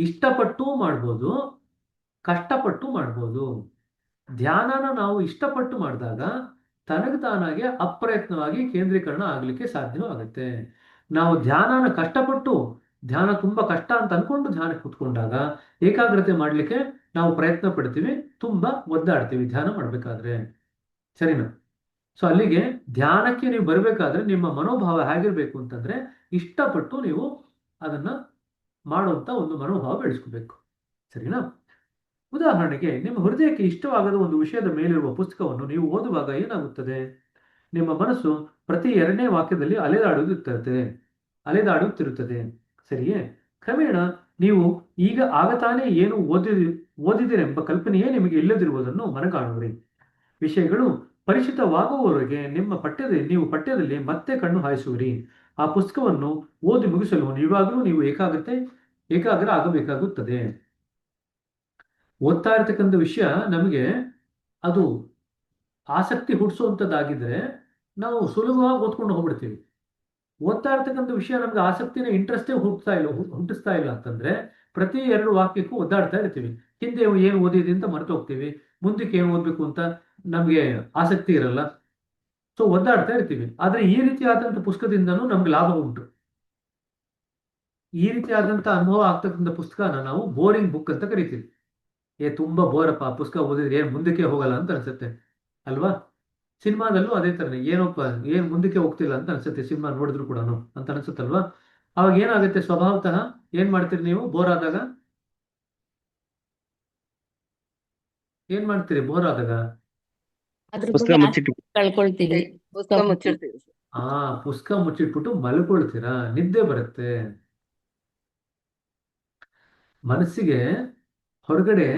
ಇಷ್ಟಪಟ್ಟು ಮಾಡ್ಬೋದು, ಕಷ್ಟಪಟ್ಟು ಮಾಡ್ಬೋದು. ಧ್ಯಾನನ ನಾವು ಇಷ್ಟಪಟ್ಟು ಮಾಡಿದಾಗ ತಾನಾಗೆ ಅಪ್ರಯತ್ನವಾಗಿ ಕೇಂದ್ರೀಕರಣ ಆಗ್ಲಿಕ್ಕೆ ಸಾಧ್ಯವಾಗುತ್ತೆ. ನಾವು ಧ್ಯಾನನ ಕಷ್ಟಪಟ್ಟು ಧ್ಯಾನ ತುಂಬಾ ಕಷ್ಟ ಅಂತ ಅನ್ಕೊಂಡು ಧ್ಯಾನಕ್ಕೆ ಕೂತ್ಕೊಂಡಾಗ ಏಕಾಗ್ರತೆ ಮಾಡ್ಲಿಕ್ಕೆ ನಾವು ಪ್ರಯತ್ನ ಪಡ್ತೀವಿ, ತುಂಬಾ ಒದ್ದಾಡ್ತೀವಿ ಧ್ಯಾನ ಮಾಡ್ಬೇಕಾದ್ರೆ. ಸರಿನಾ? ಸೊ ಅಲ್ಲಿಗೆ ಧ್ಯಾನಕ್ಕೆ ನೀವು ಬರಬೇಕಾದ್ರೆ ನಿಮ್ಮ ಮನೋಭಾವ ಹೇಗಿರ್ಬೇಕು ಅಂತಂದ್ರೆ ಇಷ್ಟಪಟ್ಟು ನೀವು ಅದನ್ನ ಮಾಡುವಂತ ಒಂದು ಮನೋಭಾವ ಬೆಳೆಸ್ಕೋಬೇಕು. ಸರಿನಾ? ಉದಾಹರಣೆಗೆ ನಿಮ್ಮ ಹೃದಯಕ್ಕೆ ಇಷ್ಟವಾಗದ ಒಂದು ವಿಷಯದ ಮೇಲಿರುವ ಪುಸ್ತಕವನ್ನು ನೀವು ಓದುವಾಗ ಏನಾಗುತ್ತದೆ? ನಿಮ್ಮ ಮನಸ್ಸು ಪ್ರತಿ 2ನೇ ವಾಕ್ಯದಲ್ಲಿ ಅಲೆದಾಡುತ್ತಿರುತ್ತದೆ. ಸರಿಯೇ? ಕ್ರಮೇಣ ನೀವು ಈಗ ಆಗತಾನೆ ಏನು ಓದಿದಿರೆಂಬ ಕಲ್ಪನೆಯೇ ನಿಮಗೆ ಇಲ್ಲದಿರುವುದನ್ನು ಮನಗಾಣುವಿರಿ. ವಿಷಯಗಳು ಪರಿಚಿತವಾಗುವವರೆಗೆ ನೀವು ಪಠ್ಯದಲ್ಲಿ ಮತ್ತೆ ಕಣ್ಣು ಹಾಯಿಸುವಿರಿ. ಆ ಪುಸ್ತಕವನ್ನು ಓದಿ ಮುಗಿಸಲು ಇವಾಗಲೂ ನೀವು ಏಕಾಗ್ರ ಆಗಬೇಕಾಗುತ್ತದೆ. ಓದ್ತಾ ಇರತಕ್ಕಂಥ ವಿಷಯ ನಮಗೆ ಅದು ಆಸಕ್ತಿ ಹುಟ್ಟಿಸುವಂಥದ್ದಾಗಿದ್ರೆ ನಾವು ಸುಲಭವಾಗಿ ಓದ್ಕೊಂಡು ಹೋಗ್ಬಿಡ್ತೀವಿ. ಓದ್ತಾ ಇರ್ತಕ್ಕಂಥ ವಿಷಯ ನಮ್ಗೆ ಆಸಕ್ತಿನ ಇಂಟ್ರೆಸ್ಟೇ ಹುಟ್ಟಿಸ್ತಾ ಇಲ್ಲ ಅಂತಂದ್ರೆ ಪ್ರತಿ 2 ವಾಕ್ಯಕ್ಕೂ ಒದ್ದಾಡ್ತಾ ಇರ್ತೀವಿ. ಹಿಂದೆ ಏನು ಓದಿದೆ ಅಂತ ಮರೆತು ಹೋಗ್ತೀವಿ, ಮುಂದಕ್ಕೆ ಏನು ಓದ್ಬೇಕು ಅಂತ ನಮಗೆ ಆಸಕ್ತಿ ಇರಲ್ಲ. ಸೊ ಒದ್ದಾಡ್ತಾ ಇರ್ತೀವಿ. ಆದ್ರೆ ಈ ರೀತಿಯಾದಂಥ ಪುಸ್ತಕದಿಂದನೂ ನಮ್ಗೆ ಲಾಭ ಉಂಟು. ಈ ರೀತಿಯಾದಂಥ ಅನುಭವ ಆಗ್ತಕ್ಕಂಥ ಪುಸ್ತಕನ ನಾವು ಬೋರಿಂಗ್ ಬುಕ್ ಅಂತ ಕರಿತೀವಿ. ತುಂಬಾ ಬೋರಪ್ಪ ಪುಸ್ತಕ ಓದಿದ್ರೆ ಏನ್ ಮುಂದಕ್ಕೆ ಹೋಗಲ್ಲ ಅಂತ ಅನ್ಸುತ್ತೆ ಅಲ್ವಾ? ಸಿನಿಮಾದಲ್ಲೂ ಅದೇ ತರನೇ, ಏನಪ್ಪ ಏನ್ ಮುಂದಕ್ಕೆ ಹೋಗ್ತಿಲ್ಲ ಅಂತ ಅನ್ಸುತ್ತೆ ಸಿನಿಮಾ ನೋಡಿದ್ರು ಕೂಡ ಅಂತ ಅನ್ಸುತ್ತಲ್ವಾ? ಅವಾಗ ಏನಾಗುತ್ತೆ, ಸ್ವಭಾವತಃ ಏನ್ ಮಾಡ್ತೀರಿ ನೀವು ಬೋರ್ ಆದಾಗ? ಏನ್ ಮಾಡ್ತೀರಿ ಬೋರ್ ಆದಾಗ? ಅದ್ರ ಪುಸ್ತಕ ಬಗ್ಗೆ ಮುಚ್ಚಿಟ್ಟು ಕಳ್ಕೊಳ್ತೀವಿ. ಪುಸ್ತಕ ಮುಚ್ಚಿರ್ತೀವಿ. ಪುಸ್ತಕ ಮುಚ್ಚಿಟ್ಬಿಟ್ಟು ಮಲ್ಕೊಳ್ತೀರಾ, ನಿದ್ದೆ ಬರುತ್ತೆ. ಮನಸ್ಸಿಗೆ ಹೊರಗಡೆ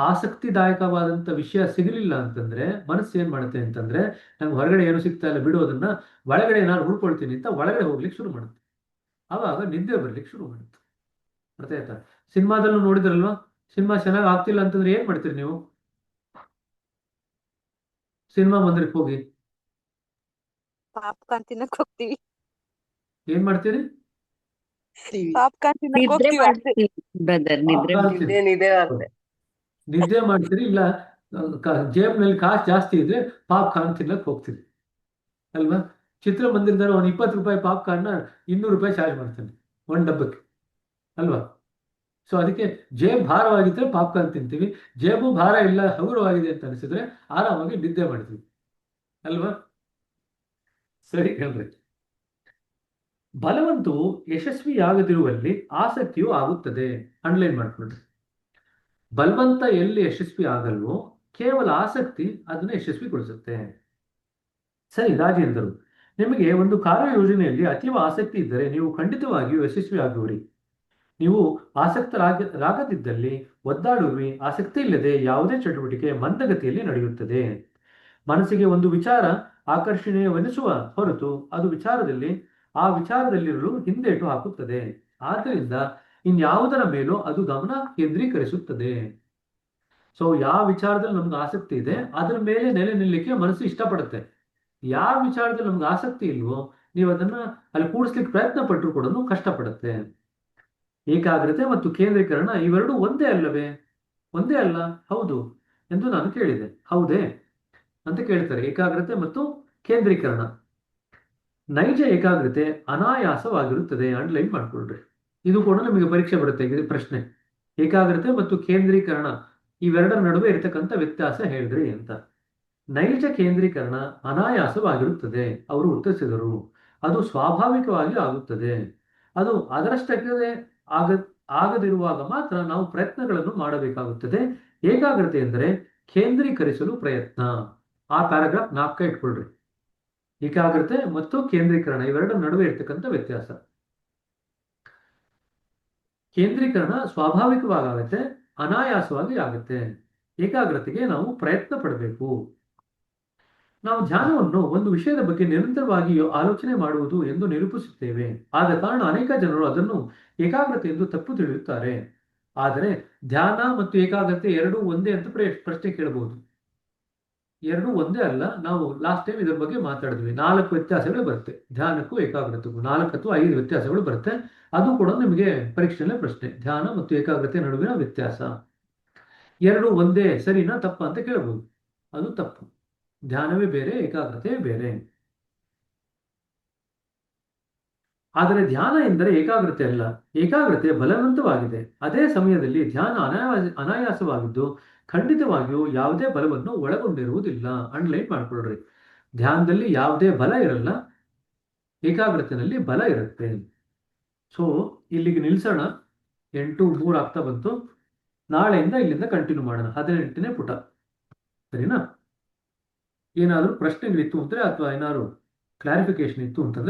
ಆಸಕ್ತಿದಾಯಕವಾದಂತ ವಿಷಯ ಸಿಗಲಿಲ್ಲ ಅಂತಂದ್ರೆ ಮನಸ್ಸು ಏನ್ ಮಾಡುತ್ತೆ ಅಂತಂದ್ರೆ, ನಂಗೆ ಹೊರಗಡೆ ಏನು ಸಿಗ್ತಾ ಇಲ್ಲ ಬಿಡೋದನ್ನ, ಒಳಗಡೆ ನಾನು ಹುಡ್ಕೊಳ್ತೀನಿ ಅಂತ ಒಳಗಡೆ ಹೋಗ್ಲಿಕ್ಕೆ ಶುರು ಮಾಡುತ್ತೆ. ಆವಾಗ ನಿದ್ದೆ ಬರ್ಲಿಕ್ಕೆ ಶುರು ಮಾಡುತ್ತೆ. ಅರ್ಥ ಆಯ್ತಾ? ಸಿನಿಮಾದಲ್ಲೂ ನೋಡಿದ್ರಲ್ವಾ, ಸಿನಿಮಾ ಚೆನ್ನಾಗಿ ಆಗ್ತಿಲ್ಲ ಅಂತಂದ್ರೆ ಏನ್ ಮಾಡ್ತೀರಿ ನೀವು? ಸಿನಿಮಾ ಮಂದಿರಕ್ಕೆ ಹೋಗಿ ಪಾಪ್ಕಾರ್ನ್ ತಿನ್ನಕ್ ಹೋಗ್ತೀವಿ. ಏನ್ ಮಾಡ್ತೀರಿ? ಪಾಪ್ಕಾರ್ನ್ ತಿನ್ನಕ್ ನಿದ್ರೆ ಹೋಗ್ತೀವಿ ಅಷ್ಟೇ. ಮಾಡ್ತೀವಿ ಬ್ರದರ್, ನಿದ್ರೆ ಪಾಪ್ಕಾರ್ನ್ ಮಾಡ್ತೀವಿ. ನಿದ್ದೆ ಬರುತ್ತೆ. ನಿದ್ದೆ ಮಾಡ್ತೀರಿ, ಇಲ್ಲ ಜೇಬ್ನಲ್ಲಿ ಕಾಸು ಜಾಸ್ತಿ ಇದ್ರೆ ಪಾಪ್ಕಾರ್ನ್ ತಿನ್ನಕ್ ಹೋಗ್ತೀರಿ ಅಲ್ವಾ? ಚಿತ್ರಮಂದಿರದಲ್ಲಿ ಒಂದು 20 ರೂಪಾಯಿ ಪಾಪ್ಕಾರ್ನ್ನ 200 ರೂಪಾಯಿ ಚಾರ್ಜ್ ಮಾಡ್ತಾನೆ ಒಂದು ಡಬ್ಬಕ್ಕೆ ಅಲ್ವಾ? ಸೊ ಅದಕ್ಕೆ ಜೇಬ್ ಭಾರವಾಗಿದ್ರೆ ಪಾಪ್ಕಾರ್ನ್ ತಿಂತೀವಿ, ಜೇಬು ಭಾರ ಇಲ್ಲ ಹಗುರವಾಗಿದೆ ಅಂತ ಅನಿಸಿದ್ರೆ ಆರಾಮಾಗಿ ನಿದ್ದೆ ಮಾಡ್ತೀವಿ ಅಲ್ವಾ? ಸರಿ ಹೇಳ್ರಿ. ಬಲವಂತೂ ಯಶಸ್ವಿಯಾಗದಿರುವಲ್ಲಿ ಆಸಕ್ತಿಯು ಆಗುತ್ತದೆ. ಅಂಡರ್ಲೈನ್ ಮಾಡ್ಕೊಳ್ರಿ. ಬಲವಂತ ಎಲ್ಲಿ ಯಶಸ್ವಿ ಆಗಲ್ವೋ ಕೇವಲ ಆಸಕ್ತಿ ಅದನ್ನು ಯಶಸ್ವಿಗೊಳಿಸುತ್ತೆ. ಸರಿ ರಾಜೇಂದ್ರರು, ನಿಮಗೆ ಒಂದು ಕಾರ್ಯಯೋಜನೆಯಲ್ಲಿ ಅತೀವ ಆಸಕ್ತಿ ಇದ್ದರೆ ನೀವು ಖಂಡಿತವಾಗಿಯೂ ಯಶಸ್ವಿ ಆಗುವಿರಿ. ನೀವು ಆಸಕ್ತರಾಗದಿದ್ದಲ್ಲಿ ಒದ್ದಾಡುವಿ. ಆಸಕ್ತಿ ಇಲ್ಲದೆ ಯಾವುದೇ ಚಟುವಟಿಕೆ ಮಂದಗತಿಯಲ್ಲಿ ನಡೆಯುತ್ತದೆ. ಮನಸ್ಸಿಗೆ ಒಂದು ವಿಚಾರ ಆಕರ್ಷಣೀಯವೆನಿಸುವ ಹೊರತು ಅದು ಆ ವಿಚಾರದಲ್ಲಿರಲು ಹಿಂದೇಟು ಹಾಕುತ್ತದೆ. ಆದ್ದರಿಂದ ಇನ್ಯಾವುದರ ಮೇಲೂ ಅದು ಗಮನ ಕೇಂದ್ರೀಕರಿಸುತ್ತದೆ. ಸೊ ಯಾವ ವಿಚಾರದಲ್ಲಿ ನಮ್ಗೆ ಆಸಕ್ತಿ ಇದೆ ಅದರ ಮೇಲೆ ನೆಲೆ ನಿಲ್ಲಕ್ಕೆ ಮನಸ್ಸು ಇಷ್ಟಪಡುತ್ತೆ. ಯಾವ ವಿಚಾರದಲ್ಲಿ ನಮ್ಗೆ ಆಸಕ್ತಿ ಇಲ್ವೋ ನೀವು ಅದನ್ನ ಅಲ್ಲಿ ಕೂಡಿಸ್ಲಿಕ್ಕೆ ಪ್ರಯತ್ನ ಪಟ್ಟರು ಕೂಡ ಕಷ್ಟಪಡುತ್ತೆ. ಏಕಾಗ್ರತೆ ಮತ್ತು ಕೇಂದ್ರೀಕರಣ ಇವೆರಡೂ ಒಂದೇ ಅಲ್ಲವೇ? ಒಂದೇ ಅಲ್ಲ, ಹೌದು ಎಂದು ನಾನು ಕೇಳಿದೆ. ಹೌದೇ ಅಂತ ಕೇಳ್ತಾರೆ. ಏಕಾಗ್ರತೆ ಮತ್ತು ಕೇಂದ್ರೀಕರಣ. ನೈಜ ಏಕಾಗ್ರತೆ ಅನಾಯಾಸವಾಗಿರುತ್ತದೆ. ಅಂಡರ್ಲೈನ್ ಮಾಡ್ಕೊಳ್ರಿ. ಇದು ಕೂಡ ನಮಗೆ ಪರೀಕ್ಷೆ ಬರುತ್ತೆ. ಇದು ಪ್ರಶ್ನೆ, ಏಕಾಗ್ರತೆ ಮತ್ತು ಕೇಂದ್ರೀಕರಣ ಇವೆರಡರ ನಡುವೆ ಇರತಕ್ಕಂಥ ವ್ಯತ್ಯಾಸ ಹೇಳ್ರಿ ಅಂತ. ನೈಜ ಕೇಂದ್ರೀಕರಣ ಅನಾಯಾಸವಾಗಿರುತ್ತದೆ ಅವರು ಉತ್ತರಿಸಿದರು. ಅದು ಸ್ವಾಭಾವಿಕವಾಗಿ ಆಗುತ್ತದೆ. ಅದು ಅದರಷ್ಟಕ್ಕೆ ಆಗದಿರುವಾಗ ಮಾತ್ರ ನಾವು ಪ್ರಯತ್ನಗಳನ್ನು ಮಾಡಬೇಕಾಗುತ್ತದೆ. ಏಕಾಗ್ರತೆ ಎಂದರೆ ಕೇಂದ್ರೀಕರಿಸಲು ಪ್ರಯತ್ನ. ಆ ಪ್ಯಾರಾಗ್ರಾಫ್ 4 ಇಟ್ಕೊಳ್ರಿ. ಏಕಾಗ್ರತೆ ಮತ್ತು ಕೇಂದ್ರೀಕರಣ ಇವೆರಡರ ನಡುವೆ ಇರ್ತಕ್ಕಂಥ ವ್ಯತ್ಯಾಸ. ಕೇಂದ್ರೀಕರಣ ಸ್ವಾಭಾವಿಕವಾಗುತ್ತೆ, ಅನಾಯಾಸವಾಗಿ ಆಗುತ್ತೆ. ಏಕಾಗ್ರತೆಗೆ ನಾವು ಪ್ರಯತ್ನ ಪಡಬೇಕು. ನಾವು ಧ್ಯಾನವನ್ನು ಒಂದು ವಿಷಯದ ಬಗ್ಗೆ ನಿರಂತರವಾಗಿ ಆಲೋಚನೆ ಮಾಡುವುದು ಎಂದು ನಿರೂಪಿಸುತ್ತೇವೆ. ಆದ ಕಾರಣ ಅನೇಕ ಜನರು ಅದನ್ನು ಏಕಾಗ್ರತೆ ಎಂದು ತಪ್ಪು ತಿಳಿಯುತ್ತಾರೆ. ಆದರೆ ಧ್ಯಾನ ಮತ್ತು ಏಕಾಗ್ರತೆ ಎರಡೂ ಒಂದೇ ಅಂತ ಪ್ರಶ್ನೆ ಕೇಳಬಹುದು. ಎರಡೂ ಒಂದೇ ಅಲ್ಲ. ನಾವು ಲಾಸ್ಟ್ ಟೈಮ್ ಇದರ ಬಗ್ಗೆ ಮಾತಾಡಿದ್ವಿ. 4 ವ್ಯತ್ಯಾಸಗಳು ಬರುತ್ತೆ ಧ್ಯಾನಕ್ಕೂ ಏಕಾಗ್ರತೆಗೂ. 4 ಅಥವಾ 5 ವ್ಯತ್ಯಾಸಗಳು ಬರುತ್ತೆ. ಅದು ಕೂಡ ನಿಮಗೆ ಪರೀಕ್ಷೆಯಲ್ಲೇ ಪ್ರಶ್ನೆ. ಧ್ಯಾನ ಮತ್ತು ಏಕಾಗ್ರತೆ ನಡುವಿನ ವ್ಯತ್ಯಾಸ. ಎರಡೂ ಒಂದೇ ಸರಿನಾ ತಪ್ಪ ಅಂತ ಕೇಳಬಹುದು. ಅದು ತಪ್ಪು. ಧ್ಯಾನವೇ ಬೇರೆ, ಏಕಾಗ್ರತೆ ಬೇರೆ. ಆದರೆ ಧ್ಯಾನ ಎಂದರೆ ಏಕಾಗ್ರತೆ ಅಲ್ಲ. ಏಕಾಗ್ರತೆ ಬಲವಂತವಾಗಿದೆ. ಅದೇ ಸಮಯದಲ್ಲಿ ಧ್ಯಾನ ಅನಾಯಾಸವಾಗಿದ್ದು ಖಂಡಿತವಾಗಿಯೂ ಯಾವುದೇ ಬಲವನ್ನು ಒಳಗೊಂಡಿರುವುದಿಲ್ಲ. ಅಂಡರ್ಲೈನ್ ಮಾಡ್ಕೊಳ್ರಿ. ಧ್ಯಾನದಲ್ಲಿ ಯಾವುದೇ ಬಲ ಇರಲ್ಲ, ಏಕಾಗ್ರತೆಯಲ್ಲಿ ಬಲ ಇರುತ್ತೆ. ಸೊ ಇಲ್ಲಿಗೆ ನಿಲ್ಸೋಣ. 8:03 ಆಗ್ತಾ ಬಂತು. ನಾಳೆಯಿಂದ ಇಲ್ಲಿಂದ ಕಂಟಿನ್ಯೂ ಮಾಡೋಣ. 18ನೇ ಪುಟ. ಸರಿನಾ? ಏನಾದರೂ ಪ್ರಶ್ನೆಗಳಿತ್ತು ಅಂದ್ರೆ ಅಥವಾ ಏನಾದ್ರು ಕ್ಲಾರಿಫಿಕೇಶನ್ ಇತ್ತು ಅಂತಂದ್ರೆ